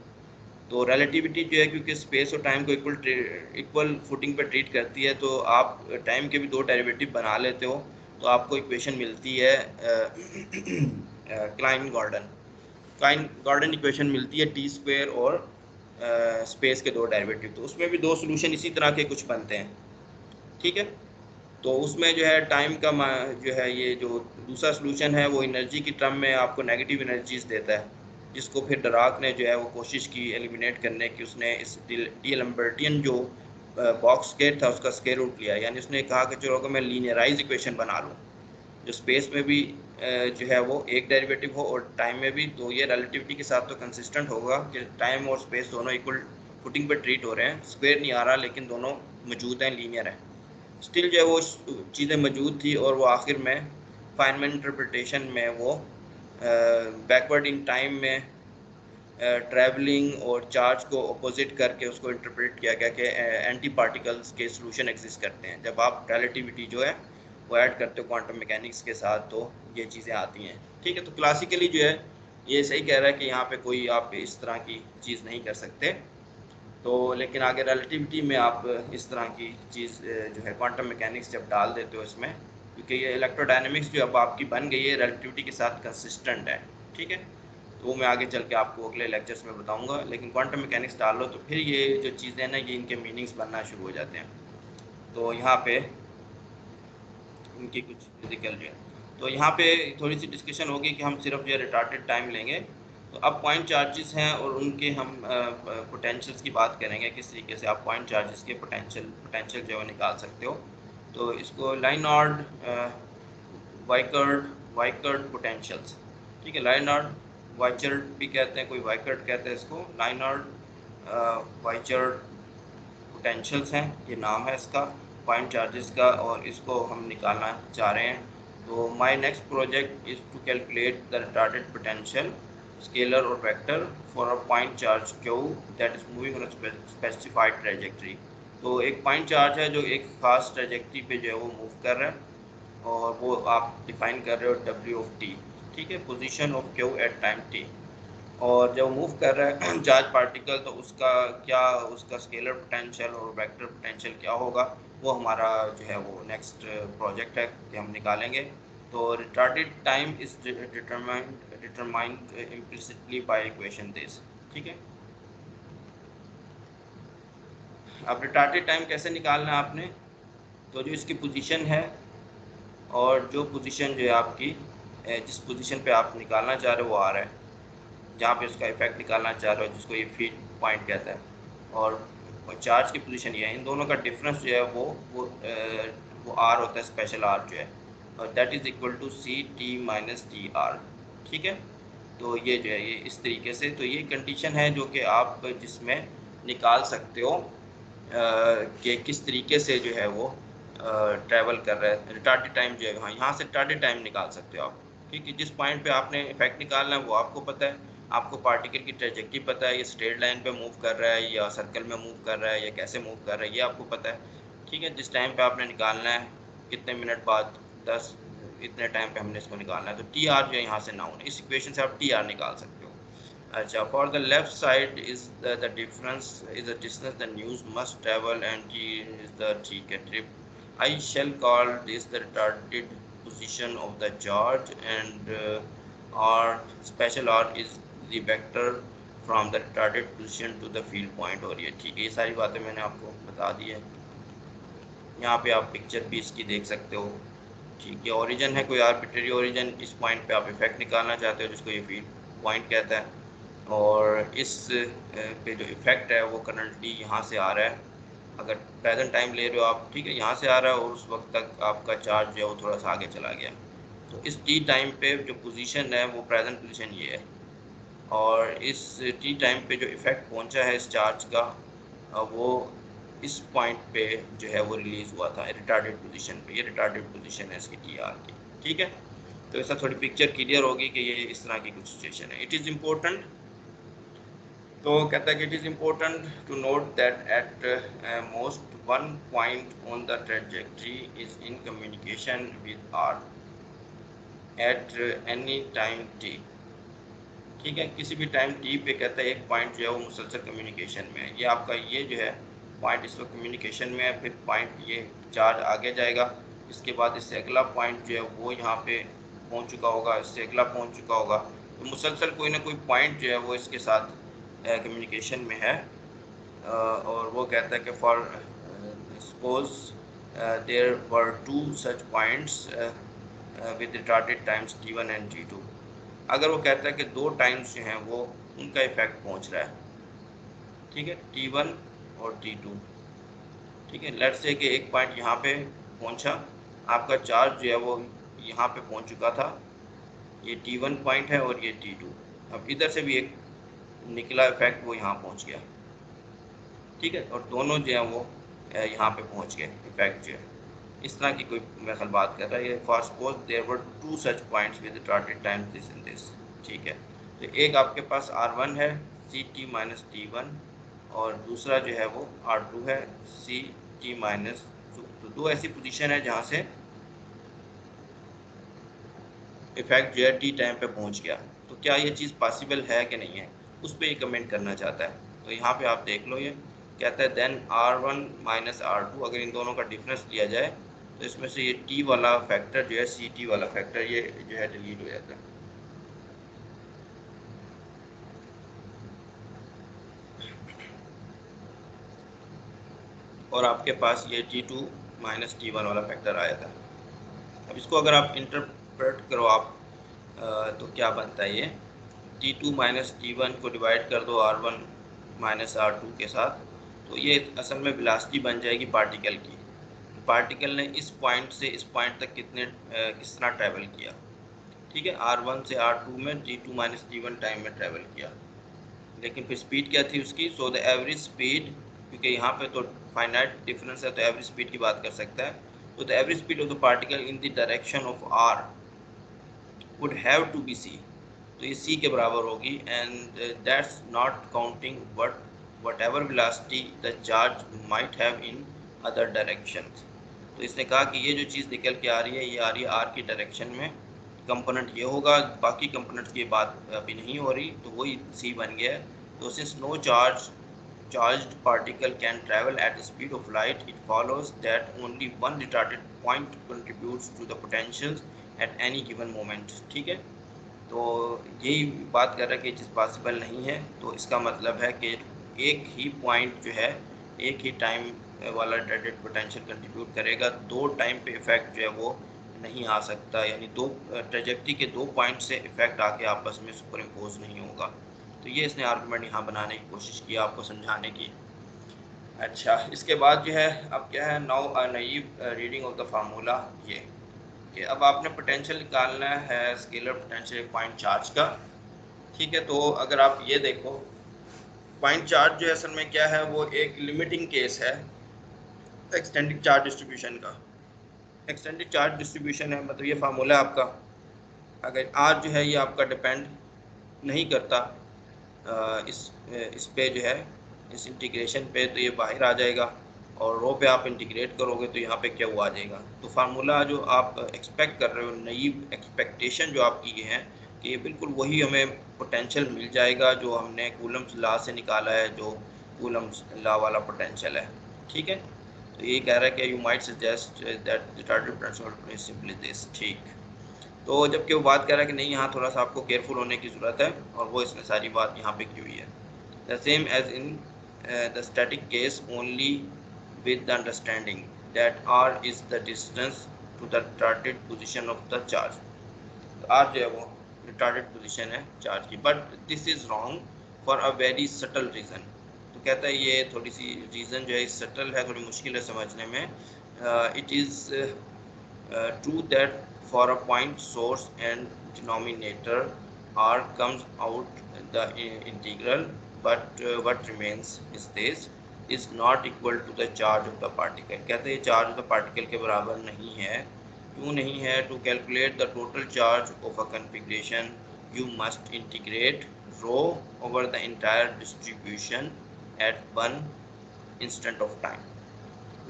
तो रिलेटिविटी जो है क्योंकि स्पेस और टाइम को इक्वल फुटिंग पे ट्रीट करती है तो आप टाइम के भी दो डेरिवेटिव बना लेते हो तो आपको इक्वेशन मिलती है क्लाइन गॉर्डन इक्वेशन मिलती है टी स्क्वायर और स्पेस के दो डेरिवेटिव, तो उसमें भी दो सोल्यूशन इसी तरह के कुछ बनते हैं, ठीक है। तो उसमें जो है टाइम का जो है ये जो दूसरा सोल्यूशन है वो एनर्जी की टर्म में आपको नेगेटिव एनर्जीज देता है, जिसको फिर डराक ने जो है वो कोशिश की एलिमिनेट करने की। उसने इस डीएलम्बर्टियन जो बॉक्स स्केयर था उसका स्केयर रूट लिया, यानी उसने कहा कि चलो अगर मैं लीनियराइज इक्वेशन बना लूँ जो स्पेस में भी जो है वो एक डेरिवेटिव हो और टाइम में भी, तो ये रिलेटिविटी के साथ तो कंसिस्टेंट होगा कि टाइम और स्पेस दोनों इक्वल फुटिंग पर ट्रीट हो रहे हैं, स्क्वेयर नहीं आ रहा लेकिन दोनों मौजूद हैं, लीनियर है। स्टिल जो है वो चीज़ें मौजूद थी और वो आखिर में फाइनमैन इंटरप्रिटेशन में वो बैकवर्ड इन टाइम में ट्रैवलिंग और चार्ज को अपोजिट करके उसको इंटरप्रेट किया गया कि एंटी पार्टिकल्स के सॉल्यूशन एग्जिस्ट करते हैं। जब आप रिलेटिविटी जो है वो ऐड करते हो क्वांटम मैकेनिक्स के साथ तो ये चीज़ें आती हैं, ठीक है। तो क्लासिकली जो है ये सही कह रहा है कि यहाँ पे कोई आप इस तरह की चीज़ नहीं कर सकते, तो लेकिन आगे रिलेटिविटी में आप इस तरह की चीज़ जो है क्वांटम मैकेनिक्स जब डाल देते हो इसमें, क्योंकि ये इलेक्ट्रोडायनेमिक्स जो अब आपकी बन गई है रिलेटिविटी के साथ कंसिस्टेंट है, ठीक है। तो वो मैं आगे चल के आपको अगले लेक्चर्स में बताऊंगा, लेकिन क्वांटम मैकेनिक्स डाल लो तो फिर ये जो चीज़ें हैं ना ये इनके मीनिंग्स बनना शुरू हो जाते हैं। तो यहाँ पे इनकी कुछ फिजिकल जो है, तो यहाँ पे थोड़ी सी डिस्कशन होगी कि हम सिर्फ जो है रिटार्टेड टाइम लेंगे। तो अब पॉइंट चार्जेस हैं और उनके हम पोटेंशियल्स की बात करेंगे, किस तरीके से आप पॉइंट चार्जेस के पोटेंशियल जो है निकाल सकते हो। तो इसको लाइनॉर्ड वाइकर्ड वाइकर्ड पोटेंशियल्स, ठीक है, लाइनॉर्ड वाइचर्ड भी कहते हैं, कोई वाइकर्ड कहते हैं इसको, लाइनॉर्ड वाइचर्ड पोटेंशियल्स हैं, ये नाम है इसका पॉइंट चार्जेस का, और इसको हम निकालना चाह रहे हैं। तो my next project is to calculate the retarded potential scalar और vector for a point charge q that is moving on a specified trajectory. तो एक पॉइंट चार्ज है जो एक खास ट्रेजेक्ट्री पे जो है वो मूव कर रहा है और वो आप डिफाइन कर रहे हो डब्ल्यू ऑफ टी, ठीक है, position of q at time t. और जब मूव कर रहा है चार्ज पार्टिकल तो उसका क्या, उसका स्केलर पोटेंशियल और वेक्टर पोटेंशियल क्या होगा, वो हमारा जो है वो नेक्स्ट प्रोजेक्ट है कि हम निकालेंगे। तो retarded time is determined implicitly by equation this, ठीक है। अब रिटार्डेड टाइम कैसे निकालना है आपने, तो जो इसकी पोजीशन है और जो पोजीशन जो है आपकी जिस पोजीशन पे आप निकालना चाह रहे हो वो आ रहा है, जहाँ पे उसका इफेक्ट निकालना चाह रहे हो जिसको ये फीड पॉइंट कहता है, और चार्ज की पोजीशन ये है, इन दोनों का डिफरेंस जो है वो आर होता है, स्पेशल आर जो है, और that is equal to c t minus t r, ठीक है। तो ये जो है ये इस तरीके से, तो ये कंडीशन है जो कि आप जिसमें निकाल सकते हो कि किस तरीके से जो है वो ट्रैवल कर रहा है रिटार्डेड टाइम जो है, हाँ यहाँ से रिटार्डेड टाइम निकाल सकते हो आप, ठीक है। जिस पॉइंट पे आपने इफेक्ट निकालना है वो आपको पता है, आपको पार्टिकल की ट्रेजेक्टरी पता है, ये स्ट्रेट लाइन पे मूव कर रहा है या सर्कल में मूव कर रहा है या कैसे मूव कर रहा है ये आपको पता है, ठीक है, जिस टाइम पे आपने निकालना है, कितने मिनट बाद, 10 इतने टाइम पे हमने इसको निकालना है, तो टी आर जो है यहाँ से नाउन, इस इक्वेशन से आप टी आर निकाल सकते हो। अच्छा, for the left side is the difference is the distance the news must travel and t is the ठीक है trip. I shall call this the retarded position of the charge and r special r is the vector from the retarded position to the field point. और ये ठीक है, ये सारी बातें मैंने आपको बता दी है। यहाँ पे आप पिक्चर भी इसकी देख सकते हो। ठीक है, ओरिजिन है कोई आर्बिट्रेरी ओरिजिन, इस पॉइंट पे आप इफेक्ट निकालना चाहते हो जिसको ये फील्ड पॉइंट कहता है, और इस पे जो इफेक्ट है वो करंटली यहाँ से आ रहा है। अगर प्रेजेंट टाइम ले रहे हो आप, ठीक है, यहाँ से आ रहा है और उस वक्त तक आपका चार्ज जो है वो थोड़ा सा आगे चला गया। तो इस टी टाइम पे जो पोजीशन है वो प्रेजेंट पोजीशन ये है, और इस टी टाइम पे जो इफेक्ट पहुँचा है इस चार्ज का, वो इस पॉइंट पे जो है वो रिलीज हुआ था रिटार्डेड पोजीशन पे। ये रिटार्डेड पोजीशन है इसकी टी आर की। ठीक है, तो ऐसा थोड़ी पिक्चर क्लियर होगी कि ये इस तरह की कुछ सिचुएशन है। इट इज़ इम्पोर्टेंट, तो कहता है कि it is important to note that at most one point on the trajectory is in communication with r at any time t. ठीक है, किसी भी टाइम टी पे कहता है एक पॉइंट जो है वो मुसलसल कम्युनिकेशन में है। ये आपका ये जो है पॉइंट इस वक्त कम्युनिकेशन में है, फिर पॉइंट ये चार्ज आगे जाएगा, इसके बाद इससे अगला पॉइंट जो है वो यहाँ पे पहुँच चुका होगा, इससे अगला पहुँच चुका होगा। तो मुसलसल कोई ना कोई पॉइंट जो है वो इसके साथ कम्युनिकेशन में है। और वो कहता है कि for suppose there were two such points with retarded times T1 and T2। अगर वो कहता है कि दो टाइम्स जो हैं वो उनका इफेक्ट पहुंच रहा है, ठीक है, T1 और T2। ठीक है, लेट्स से कि एक पॉइंट यहाँ पे पहुंचा, आपका चार्ज जो है वो यहाँ पे पहुंच चुका था, ये T1 पॉइंट है और ये T2। अब इधर से भी एक निकला इफेक्ट, वो यहाँ पहुँच गया। ठीक है, और दोनों जो है वो यहाँ पे पहुँच गए इफेक्ट जो है। इस तरह की कोई मेरा ख्याल बात कर रहा है। ये for suppose there were two such points with retarded time this and this. ठीक है, तो एक आपके पास R1 है CT माइनस T1, और दूसरा जो है वो R2 है CT माइनस 2। तो दो ऐसी पोजीशन है जहाँ से इफेक्ट जो है टी टाइम पे पहुँच गया। तो क्या ये चीज़ पॉसिबल है कि नहीं है, उस पर ये कमेंट करना चाहता है। तो यहाँ पे आप देख लो, ये कहता है देन R1 माइनस R2, अगर इन दोनों का डिफरेंस लिया जाए तो इसमें से ये टी वाला फैक्टर जो है, CT वाला फैक्टर, ये जो है डिलीट हो जाता है। और आपके पास ये T2 माइनस T1 वाला फैक्टर आया था। अब इसको अगर आप इंटरप्रेट करो आप, तो क्या बनता है ये T2 माइनस T1 को डिवाइड कर दो R1 माइनस R2 के साथ, तो ये असल में वेलोसिटी बन जाएगी पार्टिकल की। पार्टिकल ने इस पॉइंट से इस पॉइंट तक किस तरह ट्रैवल किया। ठीक है, R1 से R2 में T2 माइनस T1 टाइम में ट्रैवल किया, लेकिन फिर स्पीड क्या थी उसकी। सो द एवरेज स्पीड, क्योंकि यहाँ पे तो फाइनाइट डिफरेंस है तो एवरेज स्पीड की बात कर सकता है। तो the average speed of the particle in the direction of R would have to be C। तो ये C के बराबर होगी, and that's not counting whatever velocity the charge might have in other direction. तो इसने कहा कि ये जो चीज़ निकल के आ रही है, ये आ रही है R की डायरेक्शन में, कंपोनेंट ये होगा, बाकी कंपोनेंट्स की बात अभी नहीं हो रही, तो वही C बन गया है। तो since no charged particle can travel at the speed of light, it follows that only one retarded point contributes to the potentials at any given moment। ठीक है, तो यही बात कर रहा है कि चीज़ पॉसिबल नहीं है। तो इसका मतलब है कि एक ही पॉइंट जो है, एक ही टाइम वाला रिटार्डेड पोटेंशियल कंट्रीब्यूट करेगा, दो टाइम पे इफेक्ट जो है वो नहीं आ सकता, यानी दो ट्रेजेक्ट्री के दो पॉइंट से इफेक्ट आके आपस में सुपर इम्पोज नहीं होगा। तो ये इसने आर्गूमेंट यहाँ बनाने की कोशिश की आपको समझाने की। अच्छा, इसके बाद जो है अब क्या है, now a naive reading of the formula, ये कि अब आपने पोटेंशियल निकालना है स्केलर पोटेंशियल पॉइंट चार्ज का। ठीक है, तो अगर आप ये देखो, पॉइंट चार्ज जो है असल में क्या है, वो एक लिमिटिंग केस है एक्सटेंडेड चार्ज डिस्ट्रीब्यूशन का। एक्सटेंडेड चार्ज डिस्ट्रीब्यूशन है मतलब ये फार्मूला आपका, अगर आर जो है ये आपका डिपेंड नहीं करता इस पे जो है, इस इंटीग्रेशन पे, तो ये बाहर आ जाएगा। और रो पे आप इंटीग्रेट करोगे तो यहाँ पे क्या हुआ आ जाएगा। तो फार्मूला जो आप एक्सपेक्ट कर रहे हो, नई एक्सपेक्टेशन जो आपकी ये है कि ये बिल्कुल वही हमें पोटेंशियल मिल जाएगा जो हमने कूलम्स लॉ से निकाला है, जो कूलम्स लॉ वाला पोटेंशियल है। ठीक है, तो ये कह रहा है कि you might suggest that the target potential is simply this. ठीक, तो जबकि वो बात कर रहा है कि नहीं, यहाँ थोड़ा सा आपको केयरफुल होने की ज़रूरत है, और वो इसने सारी बात यहाँ पे की हुई है। The same as in the static case only with the understanding that r is the distance to the retarded position of the charge। तो r जो है वो retarded position है चार्ज की, but this is wrong for a very subtle reason। तो कहता है ये थोड़ी सी रीज़न जो है सटल है, थोड़ी मुश्किल है समझने में। It is true that for a point source and denominator r comes out the integral, but what remains is this is not equal to the charge of the particle। कहते हैं चार्ज ऑफ द पार्टिकल के बराबर नहीं है। क्यों नहीं है? To calculate the total charge of a configuration you must integrate rho over the entire distribution at one instant of time।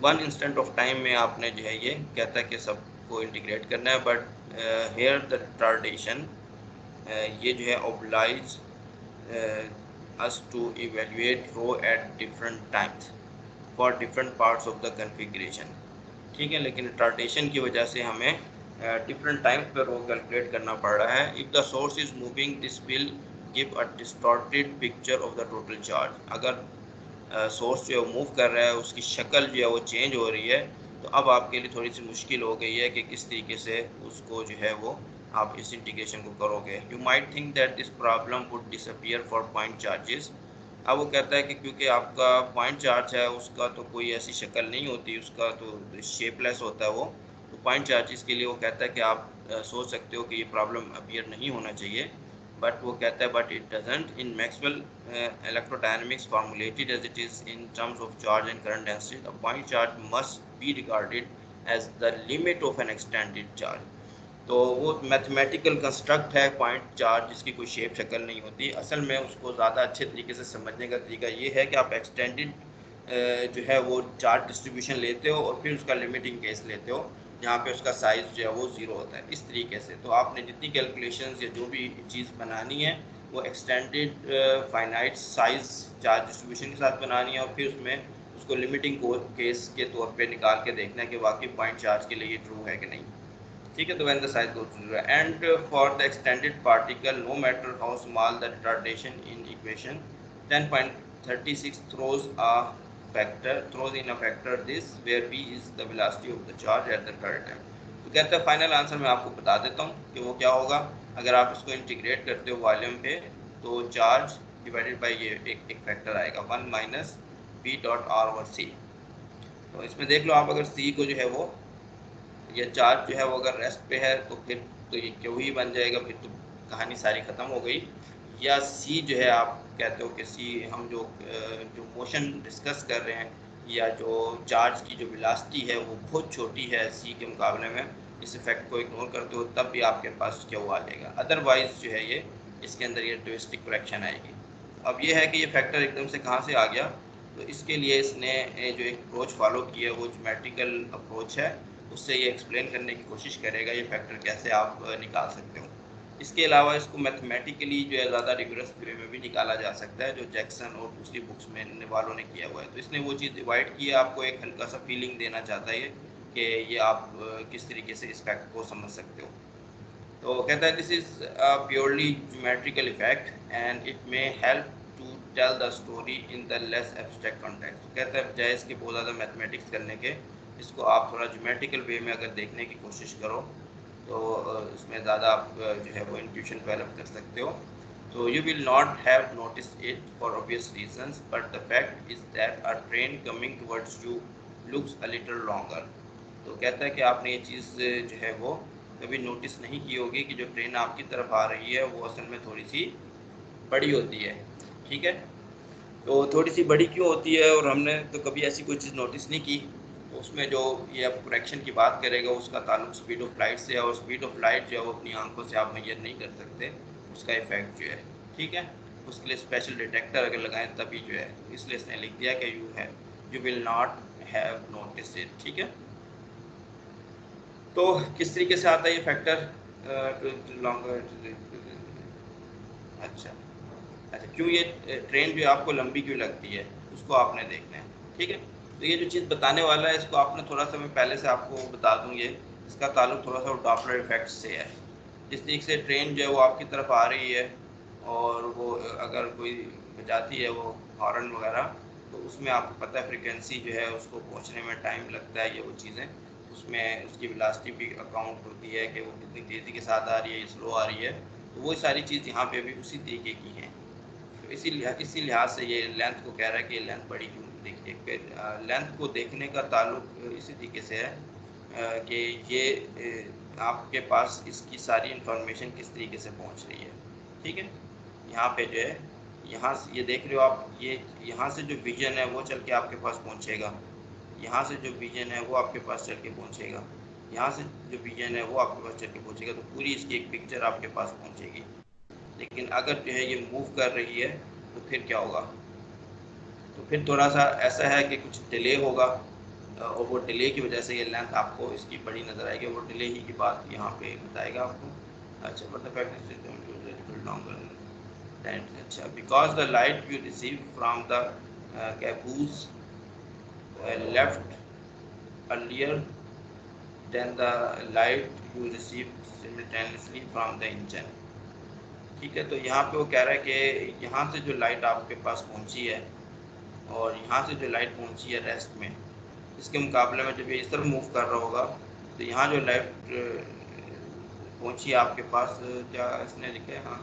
One instant of time में आपने जो है ये कहता है कि सबको इंटीग्रेट करना है, बट हेयर द रिटार्डेशन ये जो है oblige us to evaluate rho at different times for different parts of the configuration। ठीक है, लेकिन रिटार्डेशन की वजह से हमें डिफरेंट टाइम्स पर रो कैलकुलेट करना पड़ रहा है। If the source is moving this will give a distorted picture of the total charge. अगर सोर्स जो है मूव कर रहा है, उसकी शक्ल जो है वो चेंज हो रही है, तो अब आपके लिए थोड़ी सी मुश्किल हो गई है कि किस तरीके से उसको जो है वो आप इस इंटीग्रेशन को करोगे। You might think that this problem would disappear for point charges. अब वो कहता है कि क्योंकि आपका पॉइंट चार्ज है उसका तो कोई ऐसी शक्ल नहीं होती, उसका तो शेपलेस होता है वो। तो पॉइंट चार्जेस के लिए वो कहता है कि आप सोच सकते हो कि ये प्रॉब्लम अपीयर नहीं होना चाहिए, बट वो कहता है but it doesn't in Maxwell electrodynamics formulated as it is in terms of charge and current density, a point charge must be regarded as the limit of an extended charge। तो वो mathematical construct है point charge, जिसकी कोई shape शक्ल नहीं होती। असल में उसको ज़्यादा अच्छे तरीके से समझने का तरीका ये है कि आप एक्सटेंडेड जो है वो चार्ज डिस्ट्रीब्यूशन लेते हो और फिर उसका लिमिटिंग केस लेते हो जहाँ पे उसका साइज़ जो है वो ज़ीरो होता है। इस तरीके से तो आपने जितनी कैलकुलेशंस या जो भी चीज़ बनानी है वो extended finite size charge distribution के साथ बनानी है, और फिर उसमें उसको लिमिटिंग केस के तौर पे निकाल के देखना है कि वाकई पॉइंट चार्ज के लिए ये ट्रू है कि नहीं। ठीक है, तो when the size goes to 0 and for the extended particle no matter how small the retardation in equation 10.36 throws in a factor this where v is the velocity of the charge at the current time। तो कहता है final answer मैं आपको बता देता हूँ कि वो क्या होगा। अगर आप इसको इंटीग्रेट करते हो वॉल्यूम पे तो चार्ज डिवाइडेड बाई ये एक फैक्टर आएगा 1 minus v dot r over c. तो इसमें देख लो आप, अगर सी को जो है वो ये चार्ज जो है वो अगर रेस्ट पे है तो फिर तो ये क्यू ही बन जाएगा, फिर तो कहानी सारी ख़त्म हो गई। या सी जो है आप कहते हो कि सी हम जो मोशन डिस्कस कर रहे हैं या जो चार्ज की जो वेलोसिटी है वो बहुत छोटी है सी के मुकाबले में, इस इफेक्ट को इग्नोर करते हो तब भी आपके पास क्यू आ जाएगा। अदरवाइज जो है ये इसके अंदर ये ट्विस्टिक करेक्शन आएगी। अब ये है कि ये फैक्टर एकदम से कहाँ से आ गया, तो इसके लिए इसने जो एक अप्रोच फॉलो की है वो ज्योमेट्रिकल अप्रोच है, उससे ये एक्सप्लेन करने की कोशिश करेगा ये फैक्टर कैसे आप निकाल सकते हो। इसके अलावा इसको मैथमेटिकली जो है ज़्यादा रिगरस वे में भी निकाला जा सकता है, जो जैक्सन और दूसरी बुक्स में वालों ने किया हुआ है। तो इसने वो चीज़ डिवाइड की है, आपको एक हल्का सा फीलिंग देना चाहता है कि ये आप किस तरीके से इस फैक्ट को समझ सकते हो। तो कहता है this is a purely geometrical effect and it may help to tell the story in the less abstract context. कहता है बजाय इसके बहुत ज़्यादा मैथमेटिक्स करने के, इसको आप थोड़ा ज्योमेट्रिकल वे में अगर देखने की कोशिश करो तो इसमें ज़्यादा आप जो है वो इंट्यूशन डेवलप कर सकते हो। तो you will not have notice it for obvious reasons but the fact is that a train coming towards you looks a little longer. तो कहता है कि आपने ये चीज़ जो है वो कभी नोटिस नहीं की होगी कि जो ट्रेन आपकी तरफ आ रही है वो असल में थोड़ी सी बड़ी होती है। ठीक है, तो थोड़ी सी बड़ी क्यों होती है और हमने तो कभी ऐसी कोई चीज़ नोटिस नहीं की। तो उसमें जो ये अब करेक्शन की बात करेगा उसका ताल्लुक स्पीड ऑफ लाइट से है, और स्पीड ऑफ लाइट जो है वो अपनी आंखों से आप मेजर नहीं कर सकते उसका इफेक्ट जो है। ठीक है, उसके लिए स्पेशल डिटेक्टर अगर लगाएं तभी जो है, इसलिए इसने लिख दिया कि you will not have notice it. ठीक है, तो किस तरीके से आता है ये फैक्टर लॉन्गर। अच्छा अच्छा, क्यों ये ट्रेन जो आपको लंबी क्यों लगती है उसको आपने देखना है। ठीक है, तो ये जो चीज़ बताने वाला है इसको आपने थोड़ा सा, मैं पहले से आपको बता दूं, ये इसका ताल्लुक थोड़ा सा डॉपलर इफेक्ट से है। जिस तरीके से ट्रेन जो है वो आपकी तरफ आ रही है और वो अगर कोई बजाती है वो हॉर्न वगैरह, तो उसमें आपको पता है फ्रिक्वेंसी जो है उसको पहुंचने में टाइम लगता है, ये वो चीज़ें उसमें उसकी वेलोसिटी भी अकाउंट होती है कि वो कितनी तेज़ी के साथ आ रही है, स्लो आ रही है। तो वो सारी चीज़ यहाँ पे भी उसी तरीके की हैं। तो इसी लिहाज से ये लेंथ को कह रहा है कि लेंथ बड़ी क्यों। देखिए लेंथ को देखने का ताल्लुक इसी तरीके से है कि ये आपके पास इसकी सारी इंफॉर्मेशन किस तरीके से पहुंच रही है। ठीक है, यहाँ पे जो है, यहाँ से ये देख रहे हो आप, ये यहाँ से जो विजन है वो चल के आपके पास पहुंचेगा, यहाँ से जो विजन है वो आपके पास चल के पहुंचेगा, यहाँ से जो विजन है वो आपके पास चल के पहुंचेगा। तो पूरी इसकी एक पिक्चर आपके पास पहुंचेगी। लेकिन अगर जो है ये मूव कर रही है तो फिर क्या होगा, तो फिर थोड़ा सा ऐसा है कि कुछ डिले होगा और वो डिले की वजह से ये लेंथ आपको इसकी बड़ी नज़र आएगी। वो डिले ही की बात यहाँ पे बताएगा आपको। अच्छा, but the fact longer than, अच्छा, because the light you receive from the caboose left earlier than the light you receive simultaneously from the engine. ठीक है, तो यहाँ पे वो कह रहा है कि यहाँ से जो लाइट आपके पास पहुँची है और यहाँ से जो लाइट पहुँची है रेस्ट में, इसके मुकाबले में जब ये इस तरफ मूव कर रहा होगा तो यहाँ जो लाइट पहुँची है आपके पास, क्या इसने लिखा है, हाँ,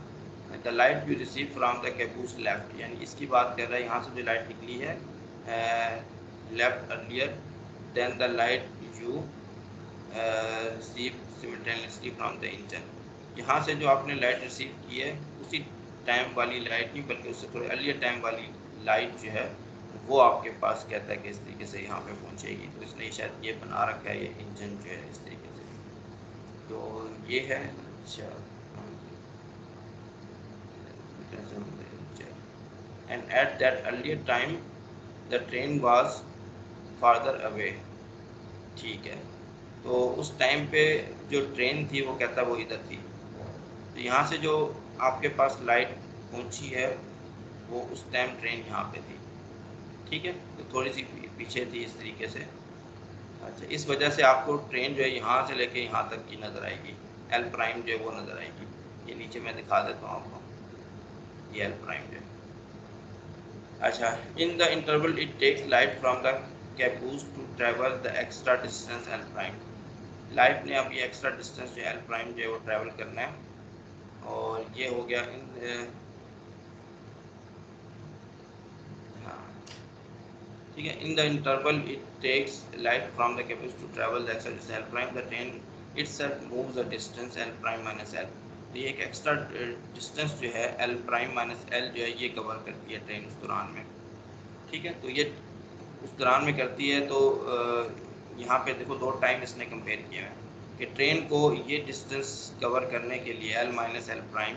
the light you receive from the caboose left, यानी इसकी बात कर रहा है यहाँ से जो लाइट निकली है left earlier than the light you receive simultaneously from the engine. यहाँ से जो आपने लाइट रिसीव की है उसी टाइम वाली लाइट नहीं बल्कि उससे थोड़ी अर्लियर टाइम वाली लाइट जो है वो आपके पास कहता है कि इस तरीके से यहाँ पे पहुँचेगी। तो इसने शायद ये बना रखा है, ये इंजन जो है इस तरीके से, तो ये है। अच्छा, and at that earlier time the train was farther away. ठीक है, तो उस टाइम पे जो ट्रेन थी वो कहता वो इधर थी। तो यहाँ से जो आपके पास लाइट पहुँची है वो उस टाइम ट्रेन यहाँ पे थी। ठीक है, तो थोड़ी सी पीछे थी इस तरीके से। अच्छा, इस वजह से आपको ट्रेन जो है यहाँ से लेके यहाँ तक की नज़र आएगी, एल प्राइम जो है वो नज़र आएगी। ये नीचे मैं दिखा देता हूँ आपको, ये एल प्राइम जो है। अच्छा, in the interval it takes light from the caboose to travel the extra distance l prime. Light ने अब ये एक्स्ट्रा डिस्टेंस जो एल प्राइम जो है वो ट्रैवल करना है। और ये हो गया इन, हाँ ठीक है, in the interval it takes light from the caboose to travel the extra distance l prime the train itself moves the distance l prime minus l. तो ये एक एक्स्ट्रा डिस्टेंस जो है एल प्राइम माइनस एल जो है ये cover करती है ट्रेन उस दौरान में। ठीक है, तो ये उस दौरान में करती है। तो यहाँ पे देखो दो टाइम इसने कंपेयर किया है कि ट्रेन को ये डिस्टेंस कवर करने के लिए एल माइनस एल प्राइम,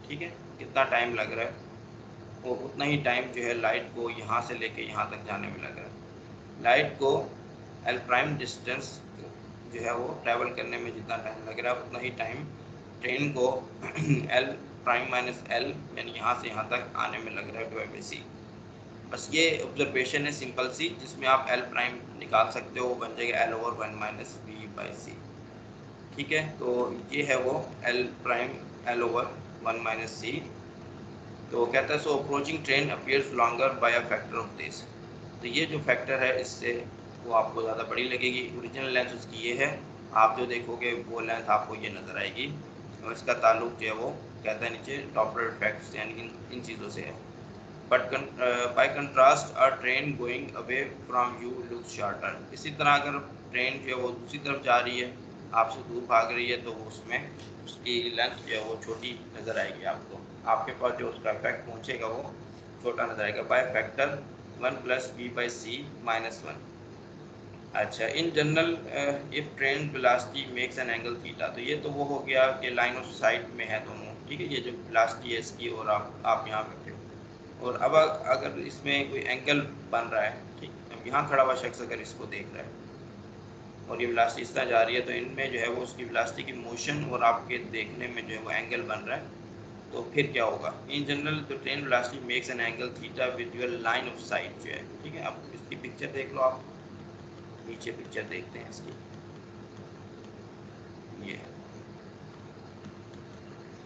ठीक है, कितना टाइम लग रहा है, वो उतना ही टाइम जो है लाइट को यहाँ से लेके यहाँ तक जाने में लग रहा है। लाइट को एल प्राइम डिस्टेंस जो है वो ट्रैवल करने में जितना टाइम लग रहा है उतना ही टाइम ट्रेन को एल प्राइम माइनस एल यानी यहाँ से यहाँ तक आने में लग रहा है डिवाइड बाई सी। बस ये ऑब्जर्वेशन है सिंपल सी, जिसमें आप एल प्राइम निकाल सकते हो, वो बन जाएगा l over one minus v by c. ठीक है, तो ये है वो l prime l over one minus c. तो कहता है so approaching train appears longer by a factor of this. तो ये जो फैक्टर है इससे वो आपको ज़्यादा बड़ी लगेगी। ओरिजिनल लेंथ उसकी ये है, आप जो देखोगे वो लेंथ आपको ये नज़र आएगी। और इसका ताल्लुक जो है वो कहता है नीचे डॉपलर इफेक्ट्स यानी इन चीज़ों से है। But by contrast a train going away from you looks shorter. इसी तरह अगर ट्रेन जो है वो दूसरी तरफ जा रही है, आपसे दूर भाग रही है, तो उसमें उसकी लेंथ जो है वो छोटी नज़र आएगी आपको। आपके पास जो उसका इफेक्ट पहुँचेगा वो छोटा नज़र आएगा। By factor one plus b by c minus one. अच्छा, in general if train velocity makes an angle theta. तो ये तो वो हो गया कि लाइन ऑफ साइट में है दोनों, ठीक है, ये जो वेलोसिटी है इसकी और आप यहाँ बैठे हो। और अब अगर इसमें कोई एंगल बन रहा है, ठीक, यहाँ खड़ा हुआ शख्स अगर इसको देख रहा है और ये वेलोसिटी इस तरह जा रही है, तो इनमें जो है वो उसकी वेलोसिटी की मोशन और आपके देखने में जो है वो एंगल बन रहा है, तो फिर क्या होगा? इन जनरल तो train velocity makes an angle theta with your line of site जो है, ठीक है। अब इसकी पिक्चर देख लो आप, नीचे पिक्चर देखते हैं इसकी,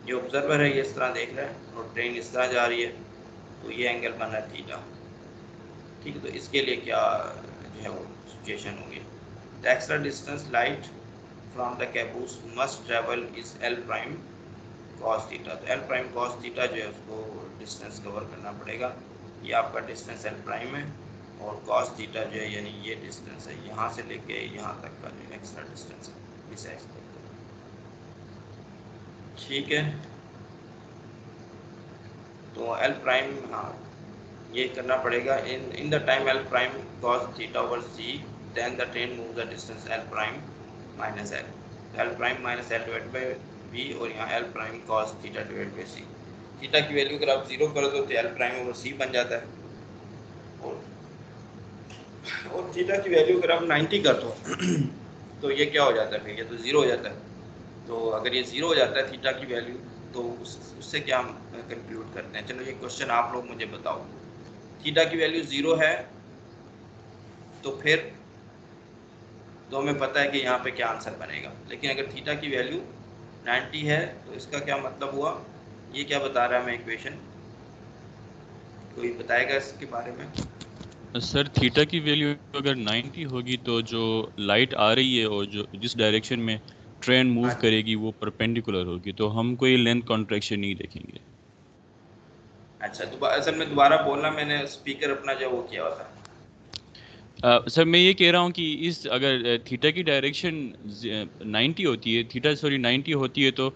ये ऑब्जर्वर है, ये इस तरह देख रहा है और ट्रेन इस तरह जा रही है, तो ये एंगल बन रहा है थीटा, ठीक है। तो इसके लिए क्या जो है वो सिचुएशन होगी? The extra distance light from the caboose must travel is l prime cos theta. तो एल प्राइम कॉस थीटा जो है उसको डिस्टेंस कवर करना पड़ेगा। ये आपका डिस्टेंस एल प्राइम है और कॉस थीटा जो है यानी ये डिस्टेंस है यहाँ से लेके यहाँ तक का जो एक्स्ट्रा डिस्टेंस है इस एक्स तक, ठीक है। तो एल प्राइम, हाँ ये करना पड़ेगा in the time l prime cos theta over c, then the train move the distance l prime minus l, l prime minus l divide by b, और यहाँ l prime cos theta divide by c. Theta की value अगर आप zero कर दो तो l prime over सी बन जाता है, और थीटा की वैल्यू अगर आप 90 कर दो तो ये क्या हो जाता है? फिर ये तो ज़ीरो हो जाता है। तो अगर ये ज़ीरो हो जाता है थीटा की वैल्यू, तो उससे क्या हम कंक्लूड करते हैं? चलो ये क्वेश्चन आप लोग मुझे बताओ, थीटा की वैल्यू ज़ीरो है तो फिर तो हमें पता है कि यहाँ पे क्या आंसर बनेगा, लेकिन अगर थीटा की वैल्यू 90 है तो इसका क्या मतलब हुआ? ये क्या बता रहा है हमें इक्वेशन? कोई बताएगा इसके बारे में? सर थीटा की वैल्यू अगर 90 होगी तो जो लाइट आ रही है और जो जिस डायरेक्शन में ट्रेन मूव हाँ जी, करेगी वो परपेंडिकुलर होगी, तो हम कोई लेंथ कॉन्ट्रैक्शन नहीं देखेंगे। अच्छा। असल में दोबारा बोलना, मैंने स्पीकर अपना जो वो किया हुआ था। सर मैं ये कह रहा हूँ कि इस अगर थीटा की डायरेक्शन 90 होती है, थीटा सॉरी 90 होती है, तो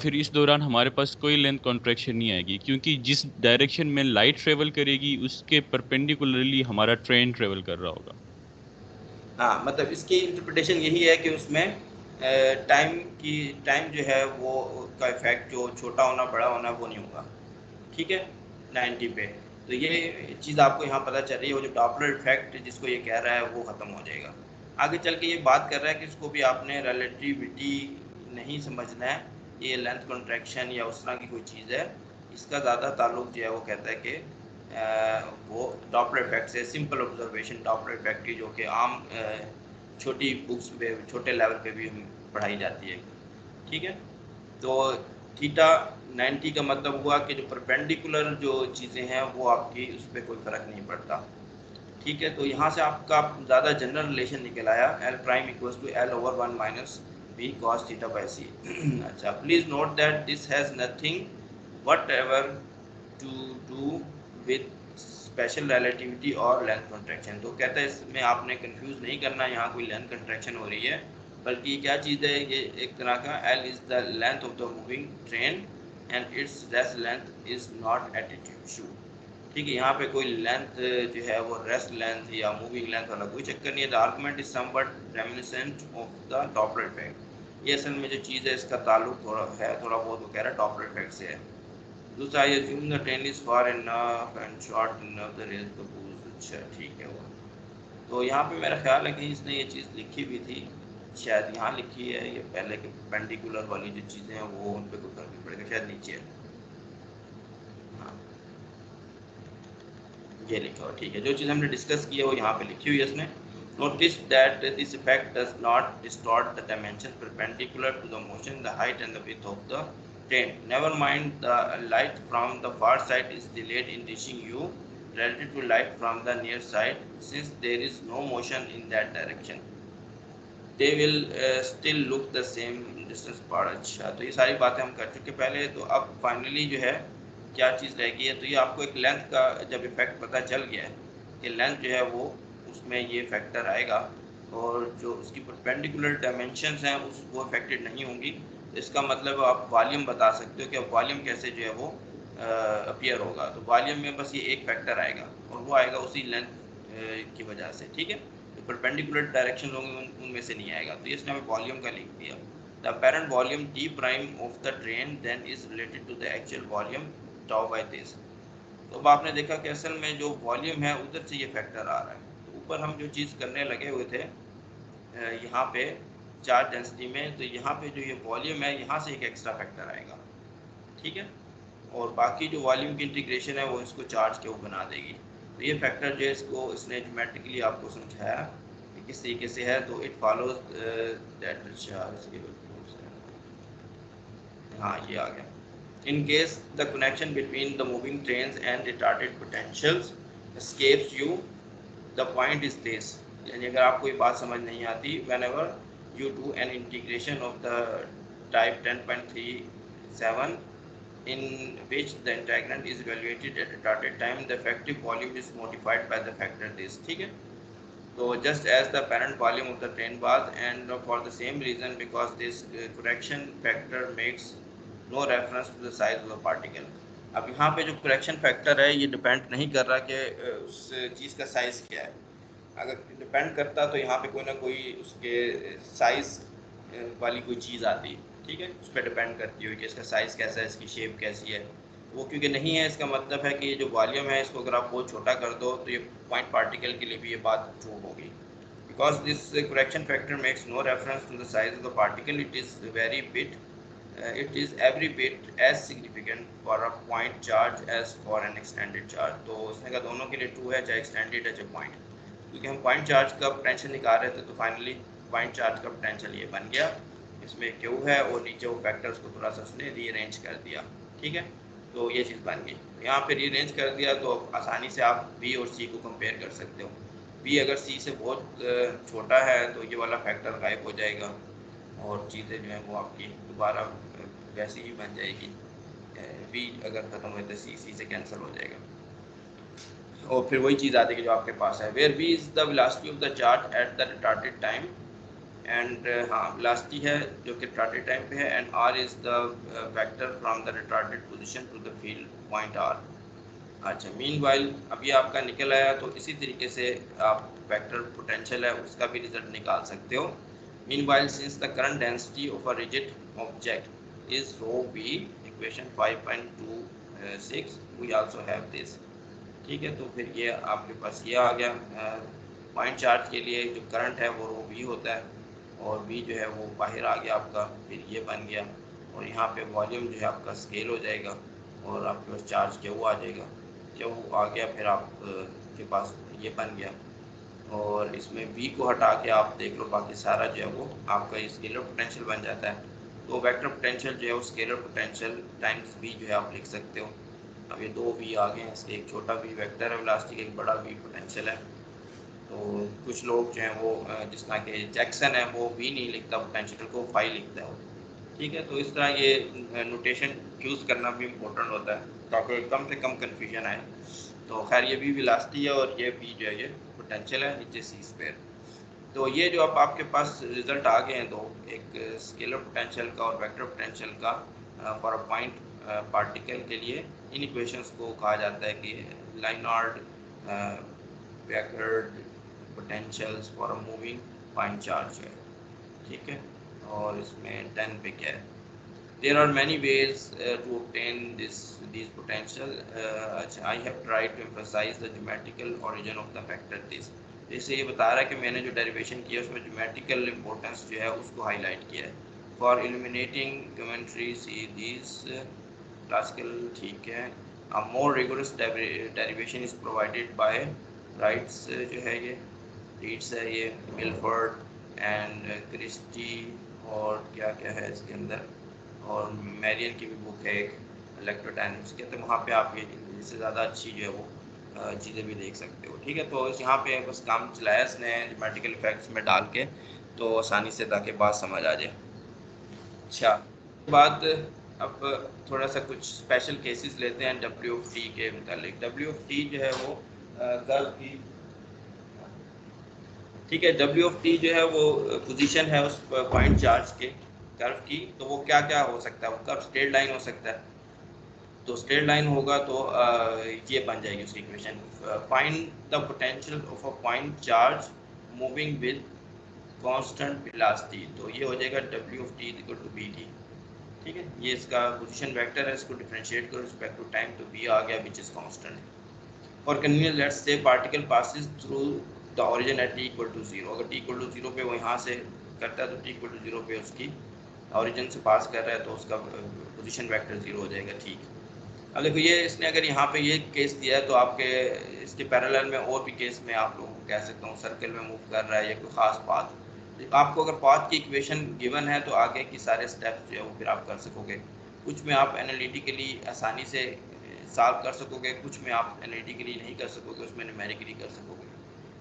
फिर इस दौरान हमारे पास कोई लेंथ कॉन्ट्रैक्शन नहीं आएगी, क्योंकि जिस डायरेक्शन में लाइट ट्रेवल करेगी उसके परपेंडिकुलरली हमारा ट्रेन ट्रेवल कर रहा होगा। हाँ, मतलब इसकी इंटरप्रिटेशन यही है कि उसमें टाइम जो है वो का इफेक्ट जो छोटा होना बड़ा होना वो नहीं होगा, ठीक है, 90 पे। तो ये चीज़ आपको यहाँ पता चल रही है, वो जो डॉपलर इफेक्ट जिसको ये कह रहा है वो ख़त्म हो जाएगा। आगे चल के ये बात कर रहा है कि इसको भी आपने रिलेटिविटी नहीं समझना है, ये लेंथ कॉन्ट्रैक्शन या उस तरह की कोई चीज़ है, इसका ज़्यादा ताल्लुक जो है वो कहता है कि वो डॉपलर इफेक्ट से, सिंपल ऑब्जर्वेशन डॉपलर इफेक्ट की, जो कि आम छोटी बुक्स पे छोटे लेवल पे भी पढ़ाई जाती है, ठीक है। तो थीटा 90 का मतलब हुआ कि जो परपेंडिकुलर जो चीज़ें हैं वो आपकी उस पर कोई फ़र्क नहीं पड़ता, ठीक है। तो यहाँ से आपका ज़्यादा जनरल रिलेशन निकल आया, l prime equals to l over 1 minus b cos theta by c. अच्छा, please note that this has nothing whatever to do with special relativity और लेंथ कॉन्ट्रैक्शन। तो कहता है इसमें आपने कंफ्यूज नहीं करना, यहाँ कोई लेंथ कॉन्ट्रैक्शन हो रही है, बल्कि क्या चीज़ है, ये एक तरह का l is the length of the moving train and its rest length is not at issue, ठीक है। यहाँ पे कोई लेंथ जो है वो रेस्ट लेंथ या मूविंग लेंथ वाला कोई चक्कर नहीं है। The argument is somewhat reminiscent of the Doppler effect. ये असल में जो चीज़ है इसका ताल्लुक थोड़ा बहुत वो कह रहा है डॉपलर इफेक्ट से है। दूसरा, ये assume the train is far enough and short enough the rail to boost। अच्छा, ठीक है वो। तो यहाँ पे मेरा ख्याल है कि इसने ये चीज़ लिखी भी थी, शायद यहाँ लिखी है, ये पहले के पेंडिकुलर वाली जो चीज़ें हैं वो उन पर कोई फर्क नहीं पड़ेगा, शायद नीचे है। हाँ, ये लिखा हुआ, ठीक है। जो चीज़ हमने डिस्कस की है वो यहाँ पे लिखी हुई है इसने। Notice that this effect does not distort the dimension perpendicular to the motion, the height and the width of the train. Never mind the light from the far side is delayed in reaching you relative to light from the near side, since there is no motion in that direction they will still look the same distance apart। अच्छा, तो ये सारी बातें हम कर चुके पहले। तो अब फाइनली जो है क्या चीज़ रह गई है, तो ये आपको एक लेंथ का जब इफेक्ट पता चल गया है कि लेंथ जो है वो उसमें ये फैक्टर आएगा, और जो उसकी परपेंडिकुलर डायमेंशंस हैं उस वो अफेक्टेड नहीं होंगी, तो इसका मतलब आप वॉल्यूम बता सकते हो कि वॉल्यूम कैसे जो है वो अपीयर होगा। तो वॉल्यूम में बस ये एक फैक्टर आएगा और वो आएगा उसी लेंथ की वजह से, ठीक है। तो परपेंडिकुलर डायरेक्शन होंगे उनमें से नहीं आएगा, तो इसने हमें वॉल्यूम का लिख दिया। The apparent volume d prime of the train then is related to the actual volume tau by this. तो अब आपने देखा कि असल में जो वॉल्यूम है उधर से ये फैक्टर आ रहा है, तो ऊपर हम जो चीज़ करने लगे हुए थे यहाँ पे चार्ज डेंसिटी में, तो यहाँ पे जो ये वॉल्यूम है यहाँ से एक एक्स्ट्रा फैक्टर आएगा, ठीक है, और बाकी जो वॉल्यूम की इंटीग्रेशन है वो इसको चार्ज के वो बना देगी। तो ये फैक्टर जो है इसको इसने ज्योमेट्रिकली आपको समझाया कि किस तरीके से है। तो इट फॉलोज दैट चार्ज, हाँ ये आ गया। In case the connection between the moving trains and retarded potentials escapes you, the point is this. यानी अगर आपको ये बात समझ नहीं आती, whenever you do an integration of the type 10.37 in which the integrand is evaluated at retarded time, the effective volume is modified by the factor this, ठीक है। So just as the parent volume of the train was, and for the same reason, because this correction factor makes no reference to the size of the particle. अब यहाँ पे जो correction factor है ये depend नहीं कर रहा कि उस चीज़ का साइज़ क्या है। अगर डिपेंड करता तो यहाँ पे कोई ना कोई उसके साइज़ वाली कोई चीज़ आती, ठीक है, उस पर डिपेंड करती हुई कि इसका साइज़ कैसा है, इसकी शेप कैसी है। वो क्योंकि नहीं है, इसका मतलब है कि ये जो वॉल्यूम है इसको अगर आप बहुत छोटा कर दो तो ये पॉइंट पार्टिकल के लिए भी ये बात ट्रू होगी। Because this correction factor makes no reference to the size of the particle, it is very bit, it is every bit as significant for a point charge as for an extended charge। तो उसने कहा दोनों के लिए true है, चाहे extended है चाहे पॉइंट, क्योंकि हम पॉइंट चार्ज का पोटेंशियल निकाल रहे थे। तो फाइनली पॉइंट चार्ज का पोटेंशियल ये बन गया, इसमें क्यू है और नीचे वो फैक्टर्स को थोड़ा सा उसने रीअरेंज कर दिया, ठीक है। तो ये चीज़ बन गई, यहाँ पे रीअरेंज कर दिया तो आसानी से आप बी और सी को कंपेयर कर सकते हो। बी अगर सी से बहुत छोटा है तो ये वाला फैक्टर गायब हो जाएगा और चीज़ें जो हैं वो आपकी दोबारा वैसी ही बन जाएगी। बी अगर ख़त्म हो तो सी से कैंसिल हो जाएगा और फिर वही चीज़ आती है जो आपके पास है। Where b is the velocity of the charge at the retarded time, and हाँ वेलोसिटी है जो कि रिटार्डेड टाइम पे है, and r is the vector from the retarded position to the field point r. अच्छा, मीनवाइल अब ये आपका निकल आया, तो इसी तरीके से आप वेक्टर पोटेंशियल है उसका भी रिजल्ट निकाल सकते हो। Meanwhile, since the current density of a rigid object is rho v, equation 5.26, we also have this, ठीक है। तो फिर ये आपके पास ये आ गया। पॉइंट चार्ज के लिए जो करंट है वो रो v होता है और v जो है वो बाहर आ गया आपका, फिर ये बन गया और यहाँ पे वॉल्यूम जो है आपका स्केल हो जाएगा और आपके पास चार्ज क्यू आ जाएगा। क्यू आ गया फिर आपके पास ये बन गया और इसमें v को हटा के आप देख लो बाकी सारा जो है वो आपका स्केलर पोटेंशियल बन जाता है। तो वेक्टर पोटेंशियल जो है वो स्केलर पोटेंशियल टाइम्स v जो है आप लिख सकते हो। अब ये दो v आ गए हैं, इसके एक छोटा v वेक्टर है वेलोसिटी, एक बड़ा v पोटेंशियल है। तो कुछ लोग जो हैं वो जिस तरह के जैक्सन है वो v नहीं लिखता पोटेंशियल को, फाई लिखता है वो, ठीक है। तो इस तरह ये नोटेशन यूज़ करना भी इम्पोर्टेंट होता है ताकि कम से कम कन्फ्यूजन आए। तो खैर ये भी वेलोसिटी है और ये भी जो है ये पोटेंशियल है, नीचे सी स्क्वायर। तो ये जो अब आपके पास रिजल्ट आ गए हैं दो, एक स्केलर पोटेंशियल का और वेक्टर पोटेंशियल का फॉर अ पॉइंट पार्टिकल के लिए, इन इक्वेशंस को कहा जाता है कि Lienard vector potentials for a moving point charge है, ठीक है। और इसमें 10 पे क्या है, there are many ways to obtain these potential। I have tried to emphasize the geometrical origin of the factor this। जैसे ये बता रहा है कि मैंने जो डेरिवेशन किया उसमें ज्योमेट्रिकल इम्पोर्टेंस जो है उसको हाईलाइट किया है। For illuminating commentary see this classical, ठीक है। More rigorous derivation is provided by Wright's, जो है ये रीड्स है, ये मिलफोर्ड एंड क्रिस्टी और क्या क्या है इसके अंदर, और मैरियन की भी बुक है एक इलेक्ट्रोडायनेमिक्स के, तो वहाँ पे आप ये इससे ज़्यादा अच्छी जो है वो चीज़ें भी देख सकते हो, ठीक है। तो यहाँ पे बस काम चलाया इसने ज्योमेट्रिकल इफेक्ट्स में डाल के, तो आसानी से ताकि बात समझ आ जाए। अच्छा, बाद अब थोड़ा सा कुछ स्पेशल केसेस लेते हैं WT के मुतालिक। WT जो है वो कर्व की, ठीक है, WT जो है वो पोजीशन है उस पॉइंट चार्ज के कर्व की। तो वो क्या क्या हो सकता है, वो कर्व स्ट्रेट लाइन हो सकता है, तो स्ट्रेट लाइन होगा तो ये बन जाएगी उसकी equation, find the potential of a point charge moving with constant velocity. तो ये हो जाएगा WT इक्वल टू BT, ठीक है। ये इसका पोजीशन वेक्टर है, इसको डिफरेंशिएट करो रिस्पेक्ट टू टाइम, तो B आ गया which is constant. For convenience let's say particle passes through the origin at t equal to 0। अगर टी इक्वल टू 0 पे वो यहाँ से करता है तो टी इक्वल टू 0 पे उसकी ऑरिजिन से पास कर रहा है तो उसका पोजीशन वेक्टर 0 हो जाएगा। ठीक, अब देखो ये इसने अगर यहाँ पे ये केस दिया है तो आपके इसके पैरेलल में और भी केस में आप लोगों को कह सकता हूँ सर्कल में मूव कर रहा है या कोई खास पाथ। आपको अगर पाथ की इक्वेशन गिवन है तो आगे की सारे स्टेप्स जो है वो फिर आप कर सकोगे। कुछ में आप एनालिटिकली आसानी से सॉल्व कर सकोगे, कुछ में आप एनालिटिकली नहीं कर सकोगे, उसमें न्यूमेरिकली कर सकोगे।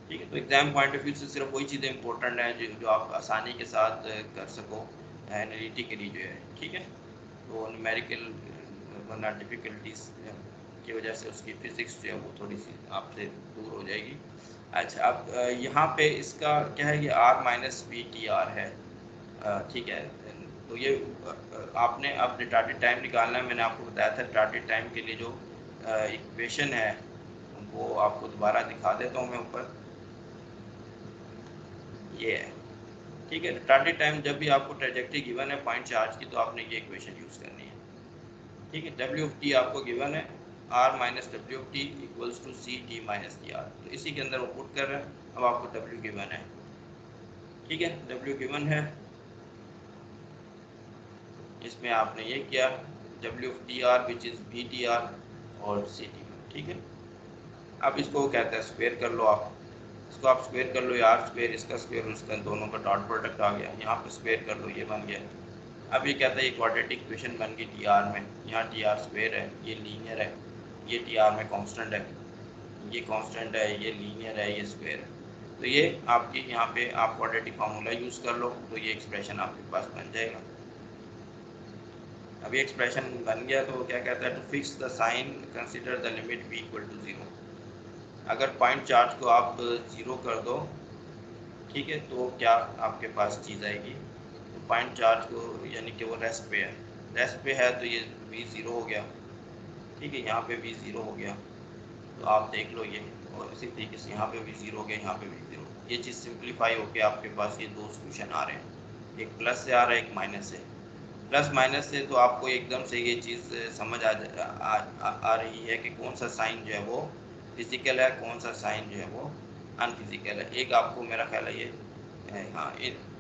ठीक है, तो एग्जाम पॉइंट ऑफ व्यू से सिर्फ वही चीज़ें इंपॉर्टेंट हैं जो आप आसानी के साथ कर सको एनालिटिकली जो है। ठीक है, तो न्यूमेरिकल वरना डिफ़िकल्टीज की वजह से उसकी फिज़िक्स जो है वो थोड़ी सी आपसे दूर हो जाएगी। अच्छा, अब यहाँ पे इसका क्या है, ये r minus v T R है। ठीक है, तो ये आपने अब रिटार्डेड टाइम निकालना है। मैंने आपको बताया था रिटार्डेड टाइम के लिए जो इक्वेशन है वो आपको दोबारा दिखा देता हूँ मैं ऊपर, ये है। ठीक है, रिटार्डेड टाइम जब भी आपको ट्रेजेक्टरी गिवन है पॉइंट चार्ज की तो आपने ये इक्वेशन यूज़ करनी है। ठीक है, डब्ल्यू ऑफ टी आपको गिवन है, आर माइनस डब्ल्यू of t equals to c t minus t r, तो इसी के अंदर वो पुट कर रहे हैं। अब आपको डब्ल्यू गिवन है। ठीक है, डब्ल्यू गिवन है, इसमें आपने ये किया डब्ल्यू of t r which is b t r और सी टी। ठीक है, अब इसको कहते हैं स्क्वायर कर लो आप, इसको आप स्क्वायर कर लो, ये आर स्क्वायर इसका स्क्वायर उसका दोनों का डॉट प्रोडक्ट आ गया, यहाँ पे स्क्वायर कर लो, ये बन गया। अब ये कहता है ये क्वाड्रेटिक इक्वेशन बन गई टी आर में, यहाँ टी आर स्क्वायर है, ये लीनियर है, ये टी आर में कांस्टेंट है, ये कांस्टेंट है, ये लीनियर है, ये स्क्वायर है। तो ये आपकी यहाँ पे आप क्वाड्रेटिक फार्मूला यूज़ कर लो तो ये एक्सप्रेशन आपके पास बन जाएगा। अब ये एक्सप्रेशन बन गया तो क्या कहता है, to fix the sign consider the limit v equal to 0। अगर पॉइंट चार्ज को आप 0 कर दो, ठीक है, तो क्या आपके पास चीज़ आएगी, तो पॉइंट चार्ज को यानी कि वो रेस्ट पे है, रेस्ट पे है तो ये v 0 हो गया। ठीक है, यहाँ पे v 0 हो गया, तो आप देख लो ये, और इसी तरीके से यहाँ पे भी 0 हो गया, यहाँ पे भी 0। ये चीज़ सिंप्लीफाई होकर आपके पास ये दो सोल्यूशन आ रहे हैं, एक प्लस से आ रहा है, एक माइनस से। प्लस माइनस से तो आपको एकदम से ये चीज़ समझ आ रही है कि कौन सा साइन जो है वो फिजिकल है, कौन सा साइन जो है वो अनफिजिकल है। एक आपको मेरा ख्याल है ये, हाँ,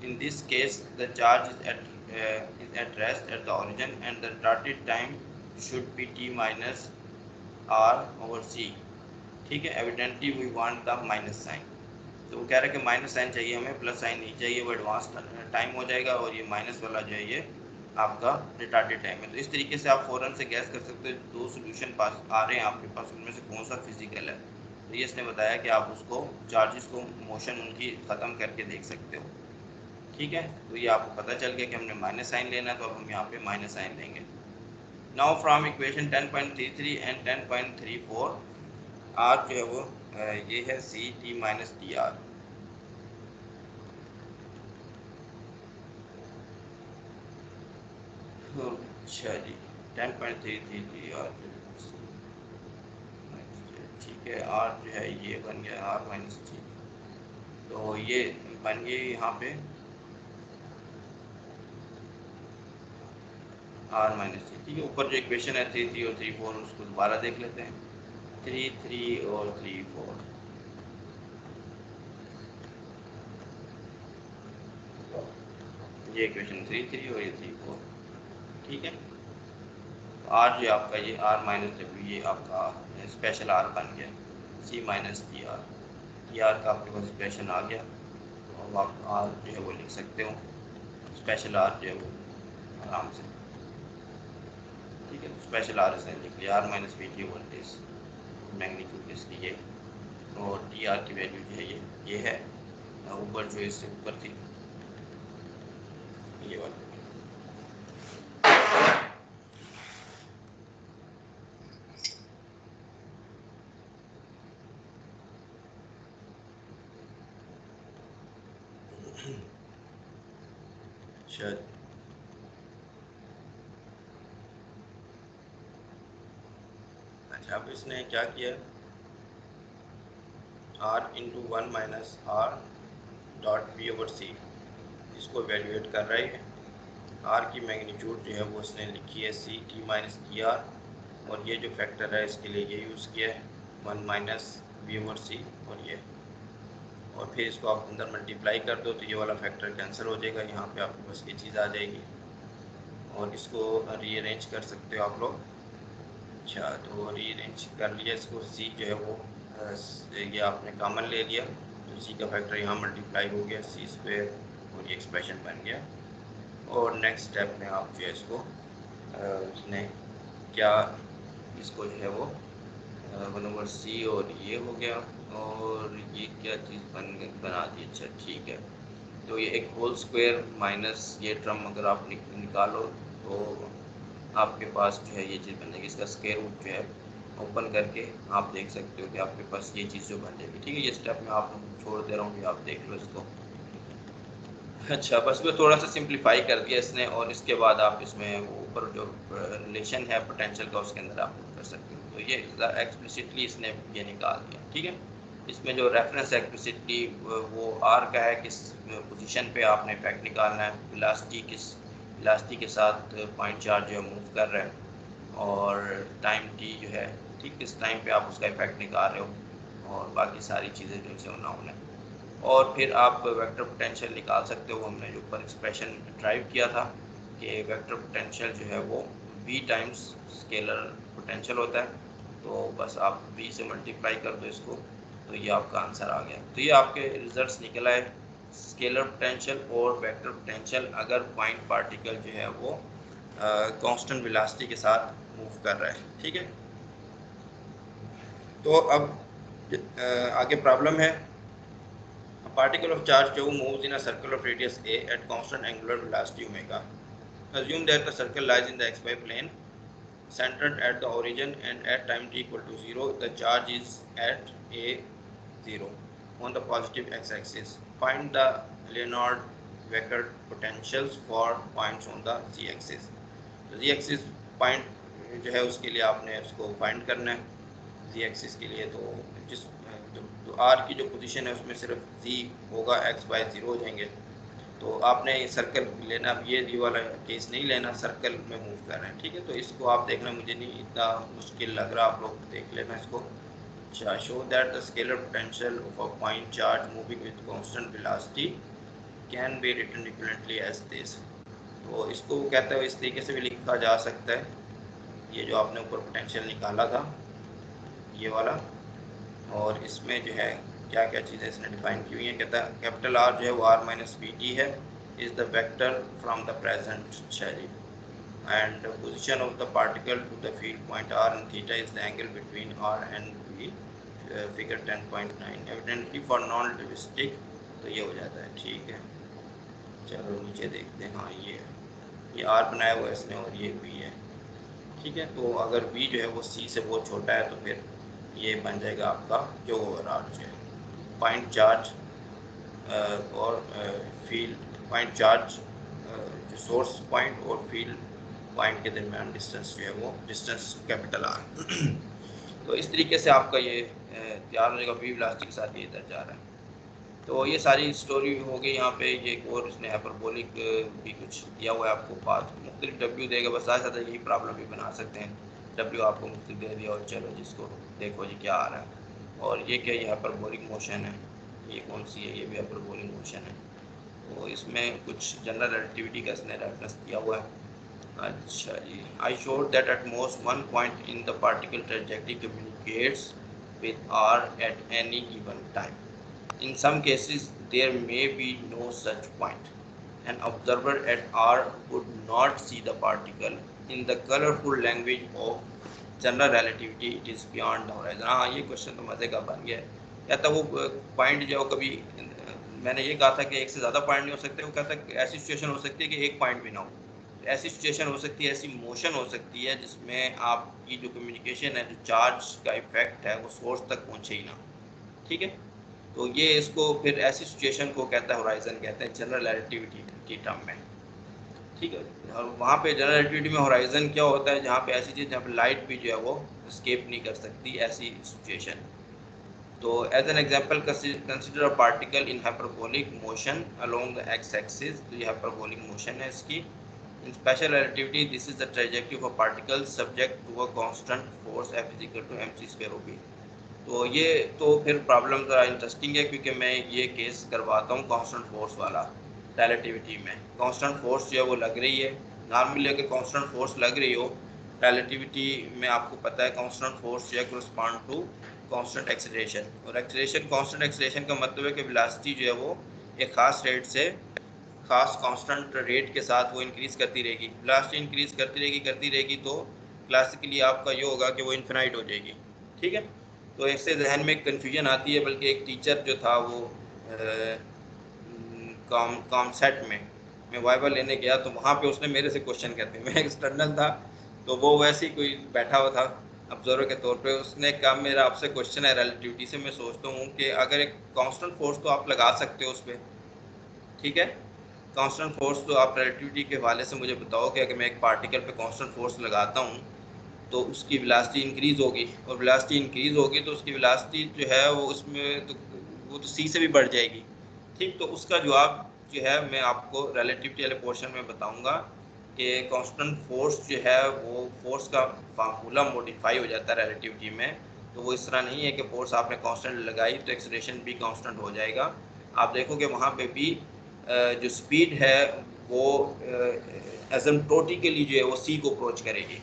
in this case the charge is at rest at the origin and the retarded time should be t minus r over c. ठीक है, evidently we want the minus sign, तो वो कह रहा है कि माइनस साइन चाहिए हमें, प्लस साइन नहीं चाहिए, वो एडवांस टाइम हो जाएगा और ये माइनस वाला जो है ये आपका रिटार्डेड टाइम है। तो इस तरीके से आप फ़ौरन से गैस कर सकते हो दो सोल्यूशन पास आ रहे हैं आपके पास, उनमें से कौन सा फिजिकल है। तो ये इसने बताया कि आप उसको चार्जेस को मोशन उनकी ख़त्म करके देख सकते हो। ठीक है, तो ये आपको पता चल गया कि हमने माइनस साइन लेना है, तो अब हम यहाँ पे माइनस साइन लेंगे। Now from equation 10.33 and 10.34 r जो है वो ये है c t minus t r. अच्छा जी, 10.33 और ठीक है, आर जो है ये बन गया आर माइनस टी, तो ये बन गई यहाँ पे आर माइनस टी। ठीक है, ऊपर जो इक्वेशन है 3 और 3 4 उसको दोबारा देख लेते हैं, 3 और 3 4। ये इक्वेशन 3 और ये 3 4। ठीक है, आर जो आपका ये आर माइनस डब्ल्यू ये आपका स्पेशल आर बन गया, c minus t r. T r का आपके पास स्पेशल आ गया, तो आप आर जो है वो लिख सकते हो, स्पेशल आर जो है वो आराम से। ठीक है, तो स्पेशल आर से लिख लिया, r minus v t voltage magnitude इसकी ये, और टी आर की वैल्यू जो है ये है ऊपर जो इससे ऊपर थी ये वाली। अच्छा, अच्छा, अब इसने क्या किया, r into 1 minus r dot v over c, इसको वैल्यूएट कर रही है। आर की मैग्नीट्यूड जो है वो इसने लिखी है c t minus t r, और ये जो फैक्टर है इसके लिए ये यूज़ किया है 1 माइनस वी ओवर सी, और ये और फिर इसको आप अंदर मल्टीप्लाई कर दो तो ये वाला फैक्टर कैंसिल हो जाएगा, यहाँ पे आपके पास ये चीज़ आ जाएगी और इसको रीअरेंज कर सकते हो आप लोग। अच्छा, तो रीअरेंज कर लिया इसको, सी जो है वो ये आपने कॉमन ले लिया तो सी का फैक्टर यहाँ मल्टीप्लाई हो गया सी स्क्वायर और ये एक्सप्रेशन बन गया। और नेक्स्ट स्टेप में आप जो है इसको उसने क्या इसको जो है वो 1/c और ये हो गया और ये क्या चीज़ बना दी। अच्छा ठीक है, तो ये एक होल स्क्वायर माइनस ये टर्म अगर आप निकालो तो आपके पास जो है ये चीज़ बन जाएगी। इसका स्क्वायर रूट जो है ओपन करके आप देख सकते हो कि आपके पास ये चीज़ जो बन जाएगी। ठीक है, ये स्टेप मैं आप छोड़ दे रहा हूँ कि आप देख लो इसको। अच्छा, बस वो थोड़ा सा सिंप्लीफाई कर दिया इसने और इसके बाद आप इसमें ऊपर जो रिलेशन है पोटेंशियल का उसके अंदर आप कर सकते हो। तो ये एक्सप्लिसिटली इसने ये निकाल दिया। ठीक है, इसमें जो रेफरेंस एक्सप्लिसिटली वो आर का है, किस पोजीशन पे आपने इफेक्ट निकालना है, वेलोसिटी के साथ पॉइंट चार्ज जो है मूव कर रहा है और टाइम टी जो है, ठीक किस टाइम पे आप उसका इफेक्ट निकाल रहे हो और बाकी सारी चीज़ें जो से नाउन है। और फिर आप वेक्टर पोटेंशियल निकाल सकते हो। हमने जो ऊपर एक्सप्रेशन ड्राइव किया था कि वेक्टर पोटेंशियल जो है वो v टाइम्स स्केलर पोटेंशियल होता है, तो बस आप v से मल्टीप्लाई कर दो इसको तो ये आपका आंसर आ गया। तो ये आपके रिजल्ट्स निकला है, स्केलर पोटेंशियल और वेक्टर पोटेंशियल अगर पॉइंट पार्टिकल जो है वो कांस्टेंट वेलोसिटी के साथ मूव कर रहा है। ठीक है, तो अब आगे प्रॉब्लम है। A particle of charge Q moves in a circle of radius a at constant angular velocity omega. Assume that the circle lies in the xy plane, centered at the origin, and at time t equal to 0, the charge is at a 0 on the positive x-axis. Find the Leonard vector potentials for points on the z-axis. तो z-axis point जो है उसके लिए आपने उसको find करना है। z-axis के लिए तो जिस तो आर की जो पोजीशन है उसमें सिर्फ जी होगा, एक्स वाई जीरो हो जाएंगे। तो आपने सर्कल लेना, ये वाला केस नहीं लेना, सर्कल में मूव कर रहे हैं। ठीक है, तो इसको आप देखना, मुझे नहीं इतना मुश्किल लग रहा, आप लोग देख लेना इसको। अच्छा, show that the scalar potential of a point charge moving with constant velocity can be written equivalently as this. तो इसको कहते हैं, इस तरीके से भी लिखा जा सकता है। ये जो आपने ऊपर पोटेंशियल निकाला था ये वाला, और इसमें जो है क्या क्या चीज़ें इसने डिफाइन की हुई हैं। कहता है कैपिटल आर जो है वो आर माइनस पी टी है, is the vector from the present sheriff and position of the particle to the field point r and theta is the angle between r and p, figure 10.9 evidently for non relativistic. तो ये हो जाता है। ठीक है, चलो नीचे देखते हैं। हाँ, ये आर बनाया हुआ है इसने और ये बी है। ठीक है, तो अगर बी जो है वो सी से बहुत छोटा है तो फिर ये बन जाएगा आपका जो ओवर आर जो है पॉइंट चार्ज और फील्ड पॉइंट चार्ज जो सोर्स पॉइंट और फील्ड पॉइंट के दरमियान डिस्टेंस जो है वो डिस्टेंस कैपिटल आर। तो इस तरीके से आपका ये तैयार हो जाएगा, वी वेलोसिटी के साथ ये इधर जा रहा है। तो ये सारी स्टोरी हो गई यहाँ पे। ये और इसने हाइपरबोलिक भी कुछ दिया हुआ है आपको, पाथ मुख्तलिफ डब्ल्यू देगा, बस साथ साथ यही प्रॉब्लम भी बना सकते हैं। डब्ल्यू आपको मुख्तलिफ दे दिया और चलो जिसको देखो जी क्या आ रहा है। और ये क्या, ये हाइपरबोलिक मोशन है, ये कौन सी है, ये भी हाइपरबोलिक मोशन है। तो इसमें कुछ जनरल रिलेटिविटी का इसने रेफरेंस दिया हुआ है। अच्छा जी, I showed that at most one point in the particle trajectory communicates with r at any given time. In some cases, there may be no such point. An observer at R would not see the particle. In the colorful language of general relativity, it is beyond the horizon. हाँ, ये question तो मज़े का बन गया है। या तो वो पॉइंट जो कभी, मैंने ये कहा था कि एक से ज़्यादा पॉइंट नहीं हो सकते, वो कहता है ऐसी सिचुएशन हो सकती है कि एक पॉइंट भी ना हो। ऐसी सिचुएशन हो सकती है, ऐसी मोशन हो सकती है जिसमें आपकी जो कम्युनिकेशन है, जो चार्ज का इफेक्ट है, वो सोर्स तक पहुँचे ही ना। ठीक है, तो ये इसको फिर ऐसी सिचुएशन को कहता है होराइजन कहते हैं जनरल रिलेटिविटी की टर्म में। ठीक है, और वहाँ पे जनरल रिलेटिविटी में होराइजन क्या होता है, जहाँ पे ऐसी चीज़ जहाँ पे लाइट भी जो है वो एस्केप नहीं कर सकती, ऐसी सिचुएशन। तो as an example consider a particle in hyperbolic motion along the x axis. तो ये हाइपरबोलिक मोशन है इसकी। In special relativity this is the trajectory of a particle subject to a constant force F = mc² OB। तो ये तो फिर problem ज़रा interesting है, क्योंकि मैं ये केस करवाता हूँ कांस्टेंट फोर्स वाला रिलेटिविटी में। कांस्टेंट फोर्स जो है वो लग रही है, नॉर्मली अगर कांस्टेंट फोर्स लग रही हो रिलेटिविटी में, आपको पता है कांस्टेंट फोर्स जो है करस्पॉन्ड टू कांस्टेंट एक्सीलरेशन, और एक्सीलरेशन कांस्टेंट एक्सीलरेशन का मतलब है कि वेलोसिटी जो है वो एक खास रेट से खास कांस्टेंट रेट के साथ वो इंक्रीज करती रहेगी। वेलोसिटी इंक्रीज करती रहेगी तो क्लासिकली आपका ये होगा कि वो इन्फिनाइट हो जाएगी। ठीक है, तो इससे जहन में कन्फ्यूजन आती है। बल्कि एक टीचर जो था वो कॉम सेट में मैं वाइवा लेने गया तो वहाँ पे उसने मेरे से क्वेश्चन करते, मैं एक्सटर्नल था तो वो वैसे ही कोई बैठा हुआ था ऑब्जर्वर के तौर पे, उसने कहा मेरा आपसे क्वेश्चन है रिलेटिविटी से। मैं सोचता हूँ कि अगर एक कांस्टेंट फोर्स तो आप लगा सकते हो उस पर, ठीक है, कांस्टेंट फोर्स तो आप रिलेटिविटी के हवाले से मुझे बताओ कि अगर मैं एक पार्टिकल पे कांस्टेंट फोर्स लगाता हूँ तो उसकी वेलोसिटी इंक्रीज होगी, और वेलोसिटी इंक्रीज होगी तो उसकी वेलोसिटी जो है वो उसमें तो वो तो सी से भी बढ़ जाएगी। ठीक, तो उसका जवाब जो है मैं आपको रिलेटिविटी वाले पोर्शन में बताऊंगा कि कांस्टेंट फोर्स जो है वो फोर्स का फार्मूला मॉडिफाई हो जाता है रिलेटिविटी में। तो वो इस तरह नहीं है कि फोर्स आपने कांस्टेंट लगाई तो एक्सेलरेशन भी कांस्टेंट हो जाएगा। आप देखोगे वहाँ पे भी जो स्पीड है वो एसिम्प्टोटिकली जो है वो सी को अप्रोच करेगी।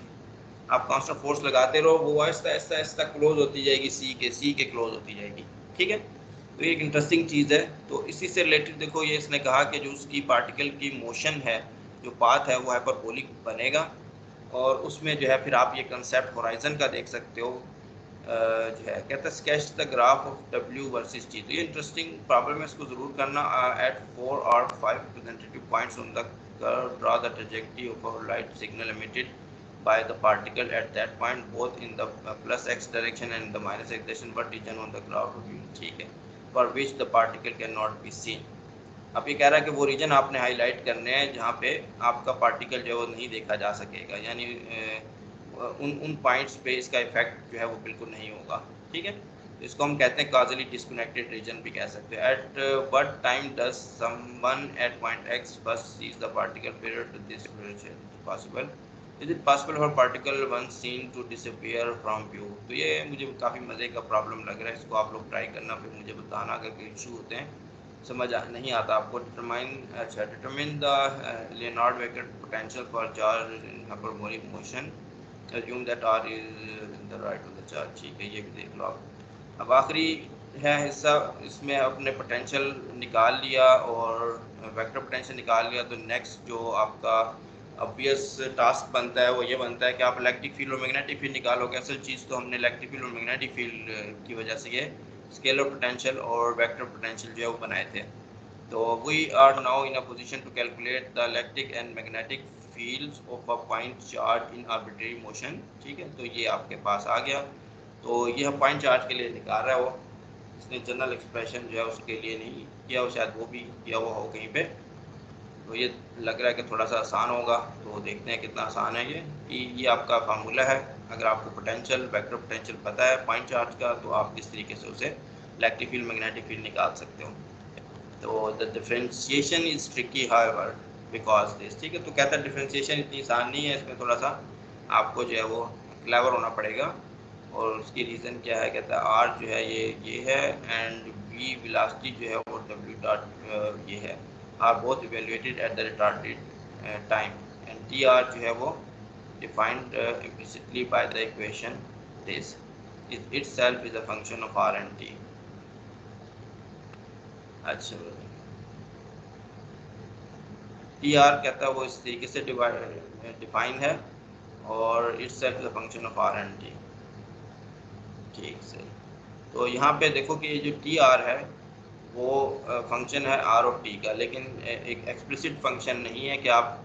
आप कांस्टेंट फोर्स लगाते रहो, वो आहिस्ता आहिस्ता आहिस्ता क्लोज होती जाएगी सी के क्लोज होती जाएगी। ठीक है, तो ये एक इंटरेस्टिंग चीज़ है। तो इसी से रिलेटेड देखो, ये इसने कहा कि जो उसकी पार्टिकल की मोशन है, जो पाथ है वो हाइपरबोलिक बनेगा, और उसमें जो है फिर आप ये कंसेप्ट होराइजन का देख सकते हो। जो है कहता है sketch the graph of W versus T. तो ये इंटरेस्टिंग प्रॉब्लम है, इसको ज़रूर करना। एट 4 और 5 representative points on the curve draw the trajectory of a light signal emitted by the particle at that point both in the plus x direction and the minus x direction but region on the graph view, ठीक है, for which the particle cannot be seen। अब ये कह रहा है कि वो reason आपने हाईलाइट करने हैं जहाँ पे आपका पार्टिकल जो है वो नहीं देखा जा सकेगा, यानी उन पॉइंट्स पे इसका इफेक्ट जो है वो बिल्कुल नहीं होगा। ठीक है, तो इसको हम कहते हैं काजली डिस्कनेक्टेड रीजन भी कह सकते हैं। At what time does someone at point x first sees the particle period to this possible, is it possible for particle one seen to disappear from view. तो ये मुझे काफ़ी मज़े का प्रॉब्लम लग रहा है, इसको आप लोग ट्राई करना, फिर मुझे बताना अगर कोई इशू होते हैं समझ नहीं आता आपको। Determine the Leonard vector potential for charge in hyperbolic motion, assume that r is in the right of the charge। ठीक है, ये भी देख लो आप। अब आखिरी है हिस्सा, इसमें अपने पोटेंशियल निकाल लिया और वेक्टर पोटेंशियल निकाल लिया, तो नेक्स्ट जो आपका ऑब्वियस टास्क बनता है वो ये बनता है कि आप इलेक्ट्रिक फील्ड और मैग्नेटिक फील्ड निकालोगे। असल चीज़ तो हमने इलेक्ट्रिक फील्ड और मैग्नेटिक फील्ड की वजह से ये स्केलर पोटेंशियल और वेक्टर पोटेंशियल जो है वो बनाए थे। तो we are now in a position to calculate the electric and magnetic fields of a point charge in arbitrary motion. ठीक है, तो ये आपके पास आ गया। तो ये पॉइंट चार्ज के लिए निकाल रहा है वो, इसने जनरल एक्सप्रेशन जो है उसके लिए नहीं किया, और शायद वो भी किया हुआ हो कहीं पे। तो ये लग रहा है कि थोड़ा सा आसान होगा, तो देखते हैं कितना आसान है ये आपका फार्मूला है। अगर आपको पोटेंशियल वेक्टर पोटेंशियल पता है पॉइंट चार्ज का, तो आप किस तरीके से उसे इलेक्ट्रिक फील्ड मैग्नेटिक फील्ड निकाल सकते हो। तो the differentiation is tricky however because this. ठीक है, तो कहता है डिफ्रेंशिएशन इतनी आसान नहीं है, इसमें थोड़ा सा आपको जो है वो क्लेवर होना पड़ेगा। और उसकी रीज़न क्या है, कहता है आर जो है ये है, एंड वी वेलोसिटी जो है वो डब्ल्यू डॉट ये है, r both evaluated at the retarded time, and t r जो है वो defined implicitly by the equation this itself is a function of r and t। अच्छा, टी आर कहता है वो इस तरीके से डिफाइन है, और itself is a function of are and t. ठीक से, तो यहाँ पे देखो कि ये जो टी आर है वो फंक्शन है आर और टी का, लेकिन एक एक्सप्लिसिट फंक्शन नहीं है कि आप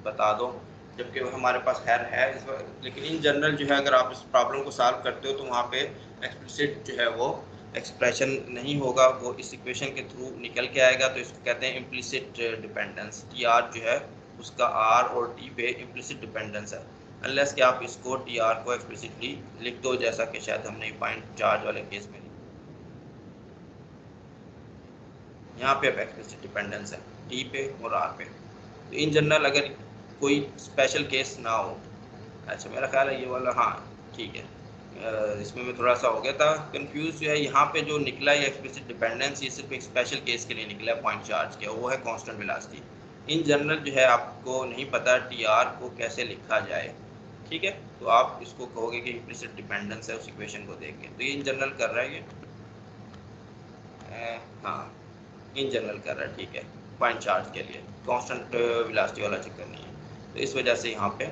बता दो, जबकि हमारे पास है लेकिन इन जनरल जो है अगर आप इस प्रॉब्लम को सॉल्व करते हो तो वहाँ पे एक्सप्लिसिट जो है वो एक्सप्रेशन नहीं होगा, वो इस इक्वेशन के थ्रू निकल के आएगा। तो इसको कहते हैं इम्प्लिसिट डिपेंडेंस। टी आर जो है उसका आर और टी पे इम्प्लिसिट डिपेंडेंस है, अनलेस कि आप इसको टी आर को एक्सप्लिसिटली लिख दो, जैसा कि शायद हमने पॉइंट चार्ज वाले केस में यहाँ पे अब एक्सप्लिसिट डिपेंडेंस है टी पे और आर पे। तो इन जनरल अगर कोई स्पेशल केस ना हो, अच्छा मेरा ख्याल है ये वाला, हाँ ठीक है, इसमें मैं थोड़ा सा हो गया था कंफ्यूज। जो है यहाँ पे जो निकला है एक्सप्लिसिट डिपेंडेंस, ये सिर्फ एक स्पेशल केस के लिए निकला है पॉइंट चार्ज के, वो है कांस्टेंट वेलोसिटी। इन जनरल जो है आपको नहीं पता टी आर को कैसे लिखा जाए, ठीक है, तो आप इसको कहोगे कि इम्प्लिसिट डिपेंडेंस है उस इक्वेशन को देख के। तो ये इन जनरल कर रहा है ये, हाँ इन जनरल कर रहा है, ठीक है, पॉइंट चार्ज के लिए कांस्टेंट वेलोसिटी वाला चक्कर नहीं है। तो इस वजह से यहाँ पे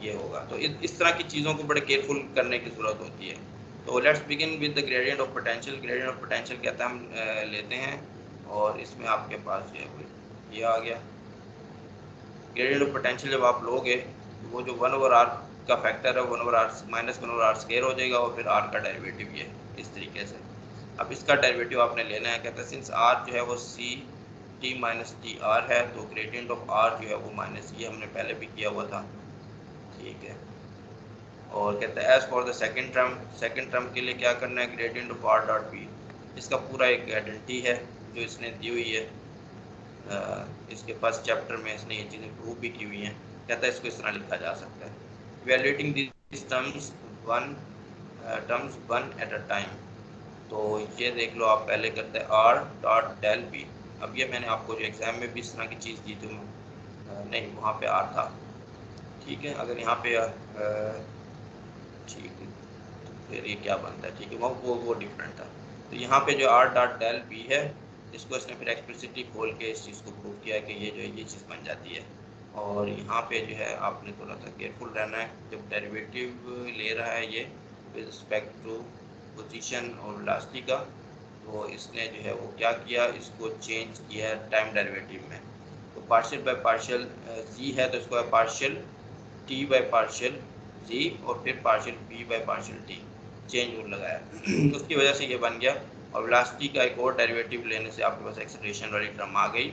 ये होगा। तो इस तरह की चीज़ों को बड़े केयरफुल करने की ज़रूरत होती है। तो let's begin with the gradient of potential. Gradient of potential कहता है हम लेते हैं, और इसमें आपके पास जो है ये आ गया। ग्रेडियंट ऑफ पोटेंशियल जब आप लोगे तो वो जो 1/r का फैक्टर है 1/r माइनस 1/r स्क्वायर हो जाएगा, और फिर r का डेरिवेटिव ये इस तरीके से। अब इसका डेरिवेटिव आपने लेना है। कहता है सिंस r जो है वो c t minus t are है, तो ग्रेडियंट ऑफ r जो है वो माइनस, ये हमने पहले भी किया हुआ था, ठीक है। और कहता है as for the second term के लिए क्या करना है, gradient of r dot b। इसका पूरा एक आइडेंटिटी है जो इसने दी हुई है, इसके फर्स्ट चैप्टर में इसने ये चीज़ें प्रूव भी की हुई हैं। कहता है इसको इस तरह लिखा जा सकता है, evaluating this terms one at a time. तो ये देख लो आप, पहले करते हैं r डॉट डेल बी। अब ये मैंने आपको जो एग्ज़ाम में भी इस तरह की चीज़ दी थी, नहीं वहाँ पे r था, ठीक है। अगर यहाँ पे ठीक है, फिर ये क्या बनता है, ठीक है, वो डिफरेंट था। तो यहाँ पे जो r डॉट डेल बी है, इसको इसने फिर एक्सप्लिसिटली खोल के इस चीज़ को प्रूव किया है कि ये जो है ये चीज़ बन जाती है। और यहाँ पे जो है आपने थोड़ा सा केयरफुल रहना है जब डेरिवेटिव ले रहा है ये विद रिस्पेक्ट टू पोजीशन और वेलोसिटी का। तो इसने जो है वो क्या किया, इसको चेंज किया है टाइम डेरिवेटिव में। तो पार्शियल बाय पार्शियल जी है, तो इसको है partial t by partial g, और फिर partial b by partial t, change rule लगाया उसकी वजह से ये बन गया। और वेलोसिटी का एक और डेरिवेटिव लेने से आपके पास एक्सेलरेशन वाली टर्म आ गई,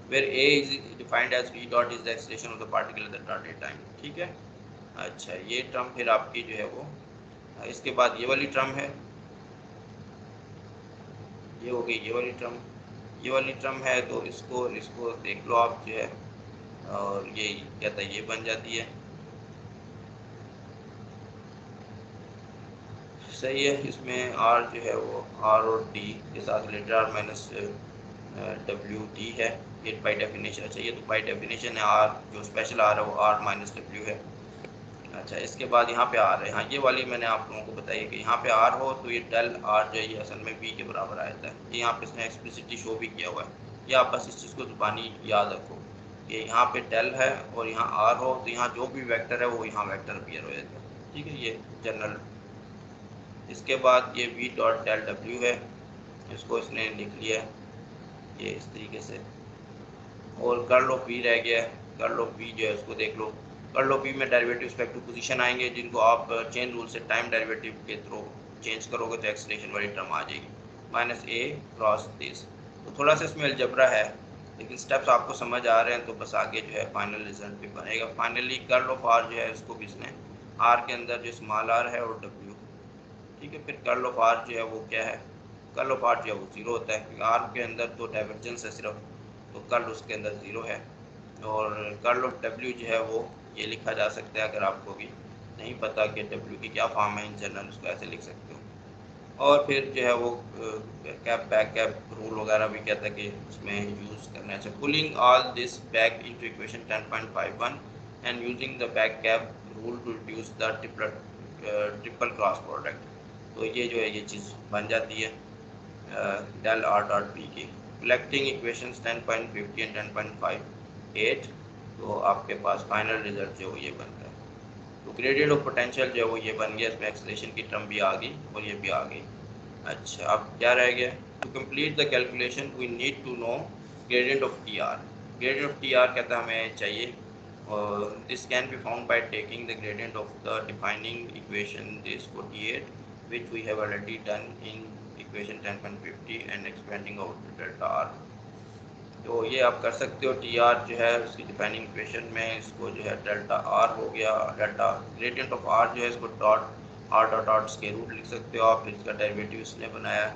where a is defined as v dot is the acceleration of the particle at the dotted time, ठीक है। अच्छा, ये टर्म फिर आपकी जो है वो, इसके बाद ये वाली टर्म है, ये हो गई ये वाली टर्म, ये वाली टर्म है। तो इसको इसको देख लो आप जो है, और ये कहता है ये बन जाती है, सही है। इसमें r जो है वो r और d के साथ related r minus W D है, ये बाई डेफिनेशन। अच्छा, ये तो बाई डेफिनेशन है, r जो स्पेशल r है वो r माइनस डब्ल्यू है। अच्छा, इसके बाद यहाँ पे r है, हाँ ये वाली मैंने आप लोगों को बताई कि यहाँ पे r हो तो ये डेल r जो है ये असल में v के बराबर आ जाता है। ये यहाँ पे इसने एक्सप्लिसिटली शो भी किया हुआ है। ये आप बस इस चीज़ को ज़ुबानी याद रखो कि यहाँ पे डेल है और यहाँ r हो, तो यहाँ जो भी वेक्टर है वो यहाँ वेक्टर अपीयर हो जाता है, ठीक है, ये जनरल। इसके बाद ये v डॉट डेल डब्ल्यू है, इसको इसने लिख लिया है ये इस तरीके से। और कर्ल ऑफ v रह गया है, कर्ल ऑफ v जो है उसको देख लो। कर्ल ऑफ v में डेरिवेटिव रिस्पेक्ट टू पोजीशन आएंगे, जिनको आप चेन रूल से टाइम डेरिवेटिव के थ्रू चेंज करोगे तो एक्सेलरेशन वाली टर्म आ जाएगी माइनस ए क्रॉस दिस। तो थोड़ा सा इसमें अलजबरा है, लेकिन स्टेप्स आपको समझ आ रहे हैं तो बस आगे जो है फाइनल रिजल्ट भी बनेगा। फाइनली कर्ल ऑफ r जो है उसको भी इसने r के अंदर जो स्मॉल r है और w, ठीक है। फिर कर्ल ऑफ r जो है वो क्या है, कर्ल ऑफ r जो है वो जीरो होता है, क्योंकि r के अंदर तो डाइवर्जेंस है सिर्फ, तो कर्ल उसके अंदर ज़ीरो है। और कर्ल ऑफ w जो है वो ये लिखा जा सकता है, अगर आपको भी नहीं पता कि w की क्या फॉर्म है इन जनरल, उसको ऐसे लिख सकते हो। और फिर जो है वो कैप बैक कैप रूल वगैरह भी कहता है कि उसमें यूज़ करना है। Pulling all this back into equation 10.51 and using the back cap rule to reduce the triple cross product. तो ये जो है ये चीज़ बन जाती है डेल आर डॉट बी की। कलेक्टिंग इक्वेशंस 10.50 एंड 10.58, तो आपके पास फाइनल रिजल्ट जो ये बनता है। तो ग्रेडियंट ऑफ पोटेंशियल जो है वो ये बन गया, इसमें एक्सेलरेशन की टर्म भी आ गई और ये भी आ गई। अच्छा, अब क्या रह गया, to complete the calculation we need to know gradient of t r. Gradient of t r कहता है हमें चाहिए, और this can be found by taking the gradient of the defining equation this 48 which we have already done in equation 10.50 and expanding out to delta r। तो ये आप कर सकते हो। टी आर जो है उसकी डिफाइनिंग इक्वेशन में इसको जो है डेल्टा आर हो गया, डेल्टा ग्रेडियंट ऑफ आर जो है इसको डॉट आर डॉट डॉट के रूट लिख सकते हो आप। फिर इसका डेरिवेटिव इसने बनाया,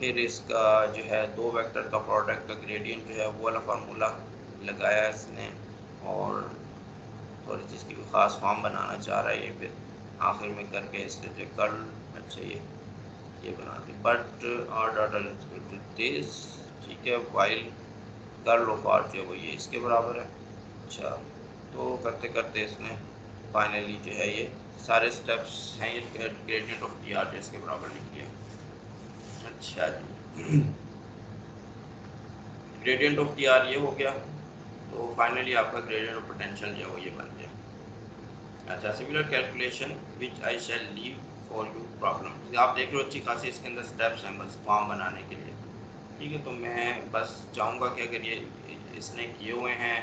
फिर इसका जो है दो वेक्टर का प्रोडक्ट का ग्रेडियंट जो है वो वाला फार्मूला लगाया इसने, और थोड़ी चीज़ की ख़ास फॉर्म बनाना चाह रहा है ये। फिर आखिर में करके इसके जो कर्ल, अच्छा ये बनाते बट आर डाटा दिस, ठीक है, वाइल कर्ल ऑफ आर जो है वो ये इसके बराबर है। अच्छा, तो करते करते इसने फाइनली जो है ये सारे स्टेप्स हैं, ये ग्रेडियंट ऑफ टी आर इसके बराबर लिख दिया। अच्छा जी, ग्रेडियंट ऑफ टी आर ये हो गया, तो फाइनली आपका ग्रेडियंट ऑफ पोटेंशियल जो है वो ये बन गया। अच्छा, similar calculation which I shall leave for you problem. आप देख रहे हो अच्छी खासी इसके अंदर स्टेप्स हैं बस फॉर्म बनाने के लिए, ठीक है। तो मैं बस चाहूँगा कि अगर ये इसने किए हुए हैं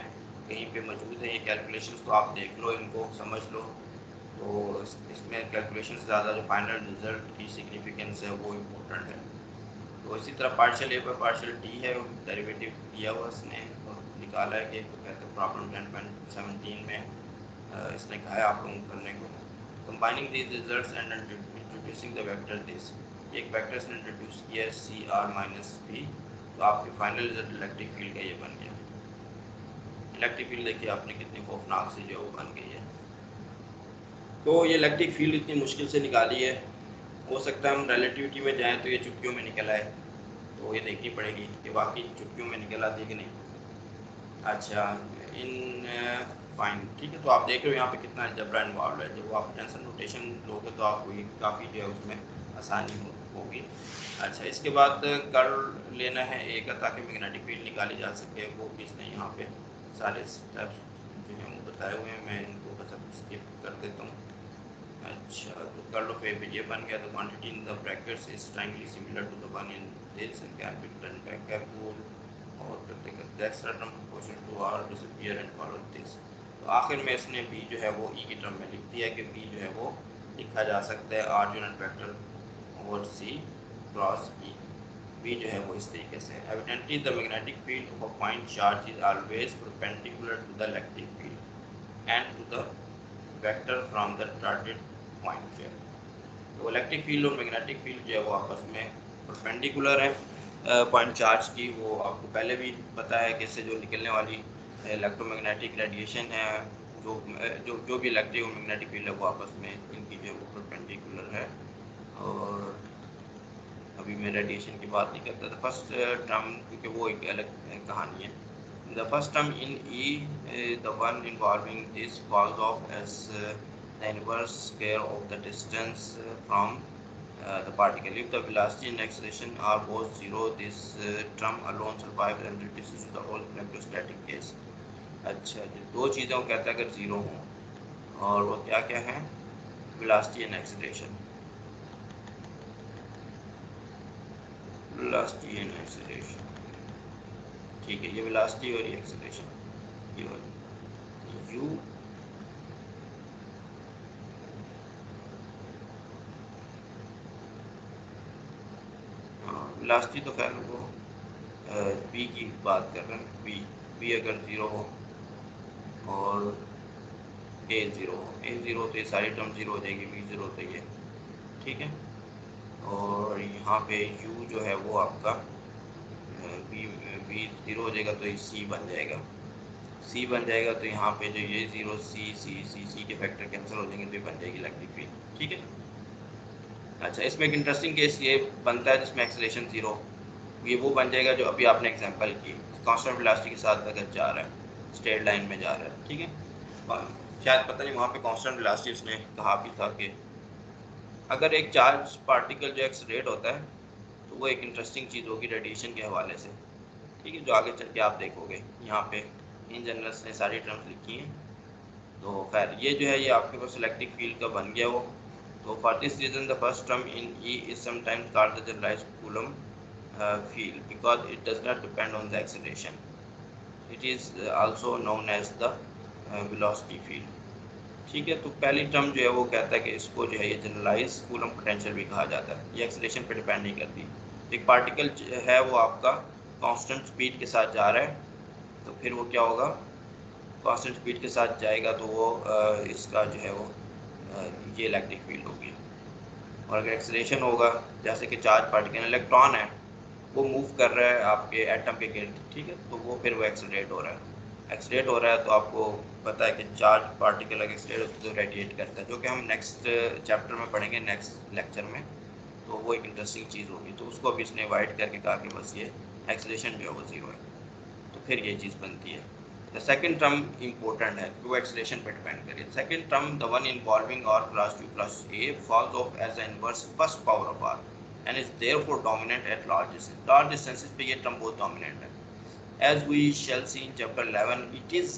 कहीं पे मौजूद है ये कैलकुलेशंस, तो आप देख लो, इनको समझ लो। तो इसमें कैलकुलेशन से ज़्यादा जो फाइनल रिजल्ट की सिग्निफिकेंस है वो इम्पोर्टेंट है। तो इसी तरह पार्शियल ए पर पार्शियल टी है, डेरिवेटिव दिया हुआ इसने और निकाला है कि कहते हैं प्रॉब्लम 10.17 में इसने कहा है आप लोगों को करने को। Combining these results and introducing the vector this, एक वेक्टर इसने इंट्रोड्यूस किया है सी आर माइनस बी, तो आपके फाइनल रिजल्ट इलेक्ट्रिक फील्ड का ये बन गया। इलेक्ट्रिक फील्ड देखिए आपने कितनी खौफनाक से जो बन गई है। तो ये इलेक्ट्रिक फील्ड इतनी मुश्किल से निकाली है, हो सकता है हम रिलेटिविटी में जाएँ तो ये चुटकियों में निकल आए, तो ये देखनी पड़ेगी कि वाकई चुटकियों में निकल आती है कि नहीं। अच्छा, इन फाइन, ठीक है। तो आप देख रहे हो यहाँ पे कितना अलजेब्रा इन्वॉल्व है। जब आप टेंसर नोटेशन लोगे तो आपको ये काफ़ी जो है उसमें आसानी होगी। अच्छा, इसके बाद कर्ल लेना है ए का, ताकि मैग्नेटिक फील्ड निकाली जा सके, वो भी इसने यहाँ पे सारे स्टेप्स जो हैं वो बताए हुए हैं, मैं इनको बस स्किप कर देता हूँ। अच्छा, तो कर्ल ऑफ ए पे ये बन गया। The quantity in the brackets is strongly similar to the one in this and can be written by calculus, और करते करते extra term proportional to r disappear and follow this. तो आखिर में इसने बी जो है वो ई की टर्म में लिख दिया कि बी जो है वो लिखा जा सकता है R unit vector over C cross E. B जो है वो इस तरीके से। Evidently the magnetic field of a point charge is always perpendicular to the electric field and to the vector from the started point है। तो electric field और magnetic field जो है वो आपस में परपेंडिकुलर है पॉइंट चार्ज की। वो आपको पहले भी पता है कि इससे जो निकलने वाली इलेक्ट्रोमैग्नेटिक रेडिएशन है, जो जो जो भी इलेक्ट्रिक और मैग्नेटिक फील्ड है वो आपस में इनकी जो है वो परपेंडिकुलर है। और अभी मैं रेडिएशन की बात नहीं करता था फर्स्ट टर्म, क्योंकि वो एक अलग कहानी है। The first term in E, the one involving this falls off as the inverse square of the distance from the particle. If the velocity and acceleration are both zero, this term alone survives and reduces the whole electrostatic case. अच्छा जी, दो चीज़ों को कहता है अगर zero हों, और वो क्या क्या है? Velocity and acceleration. Velocity and acceleration, ठीक है, ये वेलोसिटी और ये एक्सेलरेशन, ये यू वेलोसिटी तो खैर वो बी की बात कर रहे हैं। बी अगर ज़ीरो हो और ए ज़ीरो हो, ए ज़ीरो तो ये सारी टर्म ज़ीरो हो जाएगी, बी ज़ीरो तो ये, ठीक है। और यहाँ पे यू जो है वो आपका बी बी ज़ीरो हो जाएगा तो ये सी बन जाएगा। सी बन जाएगा तो यहाँ पे जो ये ज़ीरो सी सी सी सी के फैक्टर कैंसिल हो जाएंगे तो ये बन जाएगी इलेक्ट्रिक फील्ड, ठीक है। अच्छा, इसमें एक इंटरेस्टिंग केस ये बनता है जिसमें एक्सेलरेशन ज़ीरो, ये वो बन जाएगा जो अभी आपने एग्जांपल की, कांस्टेंट वेलोसिटी के साथ अगर जा रहा है, स्ट्रेट लाइन में जा रहा है, ठीक है। शायद पता नहीं वहाँ पे कांस्टेंट वेलोसिटी उसने कहा भी था कि अगर एक चार्ज पार्टिकल जो एक्सलेरेट होता है तो वो एक इंटरेस्टिंग चीज़ होगी रेडिएशन के हवाले से, ठीक है, जो आगे चल के आप देखोगे। यहाँ पे इन जनरल्स ने सारी टर्म्स लिखी हैं। तो खैर ये जो है ये आपके पास इलेक्ट्रिक फील्ड का बन गया वो। तो for this reason the first term in E is sometimes called the generalized Coulomb field because it does not depend on the acceleration. It is also known as the velocity field, ठीक है। तो पहली term जो है वो कहता है कि इसको जो है ये जनरलाइज कूलम पोटेंशियल भी कहा जाता है, ये एक्सेलरेशन पे डिपेंड नहीं करती। एक पार्टिकल है वो आपका कांस्टेंट स्पीड के साथ जा रहा है, तो फिर वो क्या होगा, कांस्टेंट स्पीड के साथ जाएगा तो वो इसका जो है वो ये इलेक्ट्रिक फील्ड होगी। और अगर एक्सेलरेशन होगा, जैसे कि चार्ज पार्टिकल इलेक्ट्रॉन है वो मूव कर रहा है आपके एटम के गिर्द, ठीक है, तो वो फिर वो एक्सेलरेट हो रहा है। एक्सलेट हो रहा है तो आपको पता है कि चार्ज पार्टिकल अगर एक्सलेट होता है तो रेडिएट करता है, जो कि हम नेक्स्ट चैप्टर में पढ़ेंगे, नेक्स्ट लेक्चर में। तो वो एक इंटरेस्टिंग चीज़ होगी। तो उसको अभी इसने अवॉइड करके कहा कि बस ये एक्सलेशन जो है वो ज़ीरो है, तो फिर ये चीज़ बनती है। द सेकेंड टर्म इंपॉर्टेंट है, वो एक्सलेशन पर डिपेंड करिए। Second term the one involving R plus two plus a falls off as a inverse first power of are and is therefore dominant at large distance. Large distances पे ये term बहुत dominant है। As we shall see in chapter 11, it is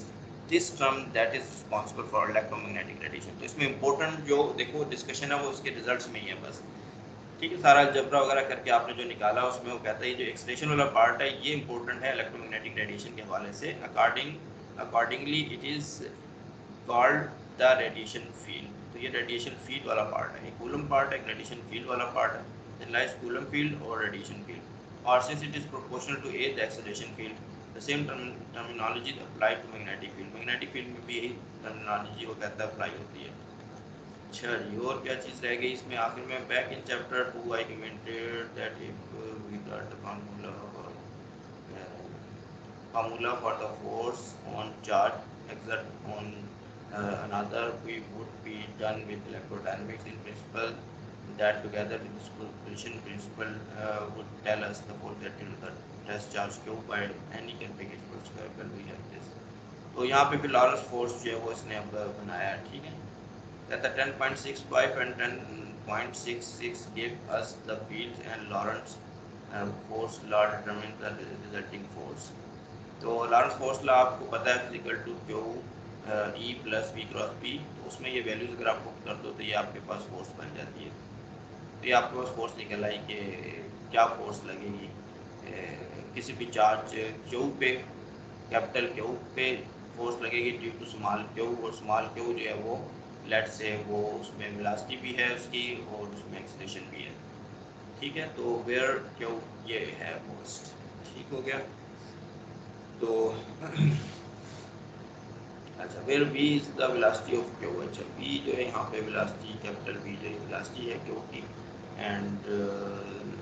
this term that is responsible for electromagnetic radiation। तो इसमें important जो देखो discussion है वो उसके रिजल्ट्स में ही है बस, ठीक है। सारा जबरा वगैरह करके आपने जो निकाला उसमें वो कहता है जो एक्सलेशन वाला पार्ट है ये इंपॉर्टेंट है इलेक्ट्रोमैग्नेटिक रेडिएशन के हवाले से। Accordingly it is called the radiation field. तो ये रेडिएशन फील्ड वाला पार्ट है, एक कूलम पार्ट है, एक रेडिएशन फील्ड वाला पार्ट है। देन लाइज कूलम फील्ड और रेडिएशन फील्ड, और since it is proportional to A the acceleration field, the same terminology applied to magnetic field। magnetic field में भी यही terminology वो कहता है अप्लाई होती है। अच्छा जी, और क्या चीज़ रह गई इसमें आखिर में? Back in chapter 2 I commented that if we got the formula for the force on charge exert on another, we would be done with electrodynamics in principle, that together with the superposition principle would tell us the force that the test charge q by any configuration square when we have this। तो यहाँ पे फिर Lawrence force जो है वो इसने अब बनाया है, ठीक है। कहता 10.65 and 10.66 give us the field and Lorentz force law determines the resulting force। तो लॉरेंस फोर्स लॉ आपको पता है physical to Q E plus V cross P. तो उसमें ये वैल्यूज अगर आप पुट कर दो तो ये आपके पास फोर्स बन जाती है। तो ये आपके पास फोर्स निकल आई कि क्या फोर्स लगेगी किसी भी चार्ज क्यू पे, कैपिटल क्यू पे फोर्स लगेगी ड्यू टू स्मॉल क्यू। और स्मॉल क्यू जो है वो लेट से वो उसमें वेलोसिटी भी है उसकी और उसमें एक्सेलरेशन भी है, ठीक है। तो वेयर क्यू ये है फोर्स, ठीक हो गया। तो अच्छा, where v is the velocity of Q. अच्छा, v जो है यहाँ पे वेलोसिटी, कैपिटल V जो है वेलोसिटी है क्यू की, and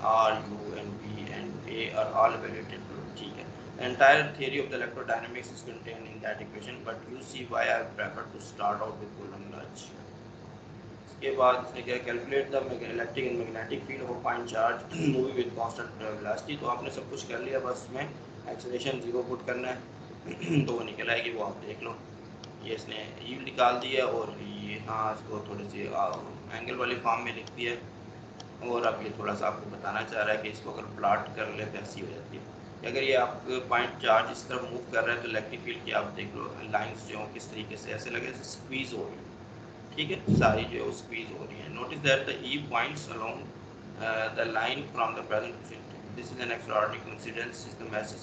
r u and v and a are all evaluated, ठीक है। entire theory of the electrodynamics is contained in that equation, but you see why I prefer to start out with Coulomb Lodge। इसके बाद इसने क्या, calculate the electric and magnetic field of point charge moving with constant velocity. तो आपने सब कुछ कर लिया, बस इसमें एक्सेलरेशन 0 पुट करना है तो वो निकल आएगी, वो आप देख लो। ये इसने ईव निकाल दिया और ये हाँ इसको थोड़ी सी एंगल वाली फॉर्म में लिख दिया। और अब ये थोड़ा सा आपको बताना चाह रहा है कि इसको अगर प्लॉट कर ले तो ऐसी हो जाती है। अगर ये आप पॉइंट चार्ज इस तरफ मूव कर रहे हैं तो इलेक्ट्रिक फील्ड की आप देख लो लाइंस जो किस तरीके से ऐसे लगे स्क्वीज हो रही है, ठीक है, सारी जो है वो स्क्वीज हो रही है। Notice that the E points along the line from the present, this is an extraordinary coincidence, is the message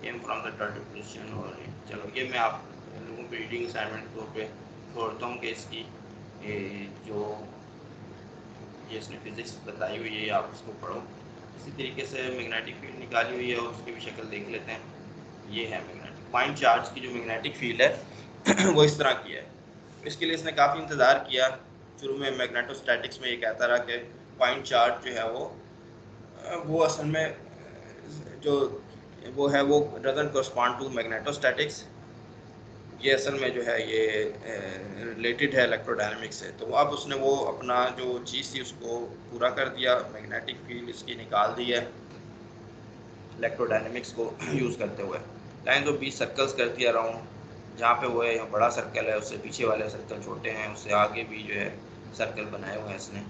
came from the third position. और चलो ये मैं आप लोगों को रीडिंग असाइनमेंट के तौर पे छोड़ता हूँ कि इसकी जो ये इसने फिजिक्स बताई हुई है आप उसको पढ़ो। इसी तरीके से मैग्नेटिक फील्ड निकाली हुई है और उसकी भी शक्ल देख लेते हैं। ये है मैग्नेटिक पॉइंट चार्ज की जो मैग्नेटिक फील्ड है वो इस तरह की है। इसके लिए इसने काफ़ी इंतज़ार किया। शुरू में मैग्नेटोस्टैटिक्स में ये कहता रहा कि पॉइंट चार्ज जो है वो असल में जो वो है वो डजंट करस्पॉन्ड टू मैग्नेटोस्टैटिक्स, ये असल में जो है ये रिलेटेड है इलेक्ट्रोडायनेमिक्स से। तो अब उसने वो अपना जो चीज़ थी उसको पूरा कर दिया, मैग्नेटिक फील्ड इसकी निकाल दी है इलेक्ट्रोडायनेमिक्स को यूज़ करते हुए। लाइन तो 20 सर्कल्स करती है अराउंड, जहाँ पे वो है यहाँ बड़ा सर्कल है, उससे पीछे वाले सर्कल छोटे हैं, उससे आगे भी जो है सर्कल बनाए हुए हैं इसने।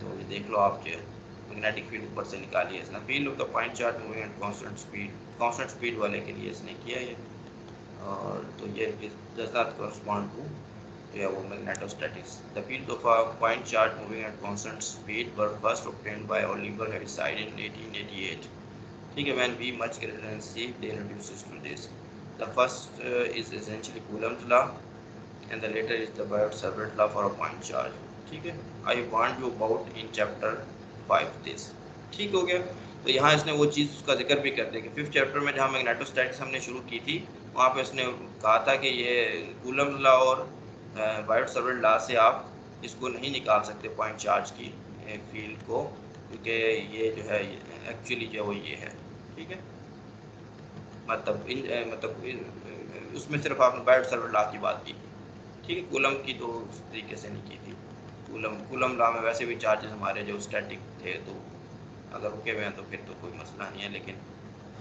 तो ये देख लो आप, जो है मैग्नेटिक फील्ड ऊपर से निकाली है इसने। Field of the point charge moving at constant speed वाले के लिए इसने किया ये। और तो ये does not correspond to yeah, वो magnetostatics। The field of a point charge moving at constant speed were first obtained by Oliver Heaviside in 1888। ठीक है, when V much greater than C, they reduces to this। The first is essentially Coulomb's law, and the later is the Biot-Savart law for a point charge। ठीक है, I warned you about in chapter 5 this। ठीक हो गया। तो यहाँ इसने वो चीज़ उसका जिक्र भी कर दिया कि 5th चैप्टर में जहाँ मैग्नेटोस्टैटिक्स हमने शुरू की थी वहाँ पे उसने कहा था कि ये कूलम्ब लॉ और बायोट-सावर्ट लॉ से आप इसको नहीं निकाल सकते पॉइंट चार्ज की फील्ड को, क्योंकि ये जो है एक्चुअली जो वो ये है, ठीक है। उसमें सिर्फ आपने बायोट सर्वलेट लॉ की बात की थी, ठीक है। कूलम की तो उस तरीके से नहीं की थी। कूलम लॉ में वैसे भी चार्जेस हमारे जो स्टैटिक थे, तो अगर रुके हुए हैं तो फिर तो कोई मसला नहीं है, लेकिन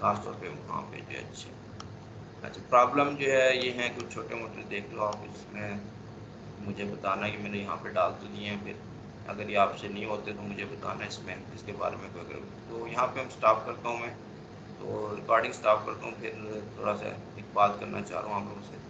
खासतौर पे वहाँ पे जो है अच्छा प्रॉब्लम जो है ये है, कुछ छोटे मोटे देख लो आप, इसमें मुझे बताना कि मैंने यहाँ पे डाल तो दिए हैं, फिर अगर ये आपसे नहीं होते तो मुझे बताना इसमें इसके बारे में कोई अगर। तो यहाँ पे हम स्टॉप करता हूँ मैं, तो रिकॉर्डिंग स्टॉप करता हूँ, फिर थोड़ा सा एक बात करना चाह रहा हूँ आप लोगों से।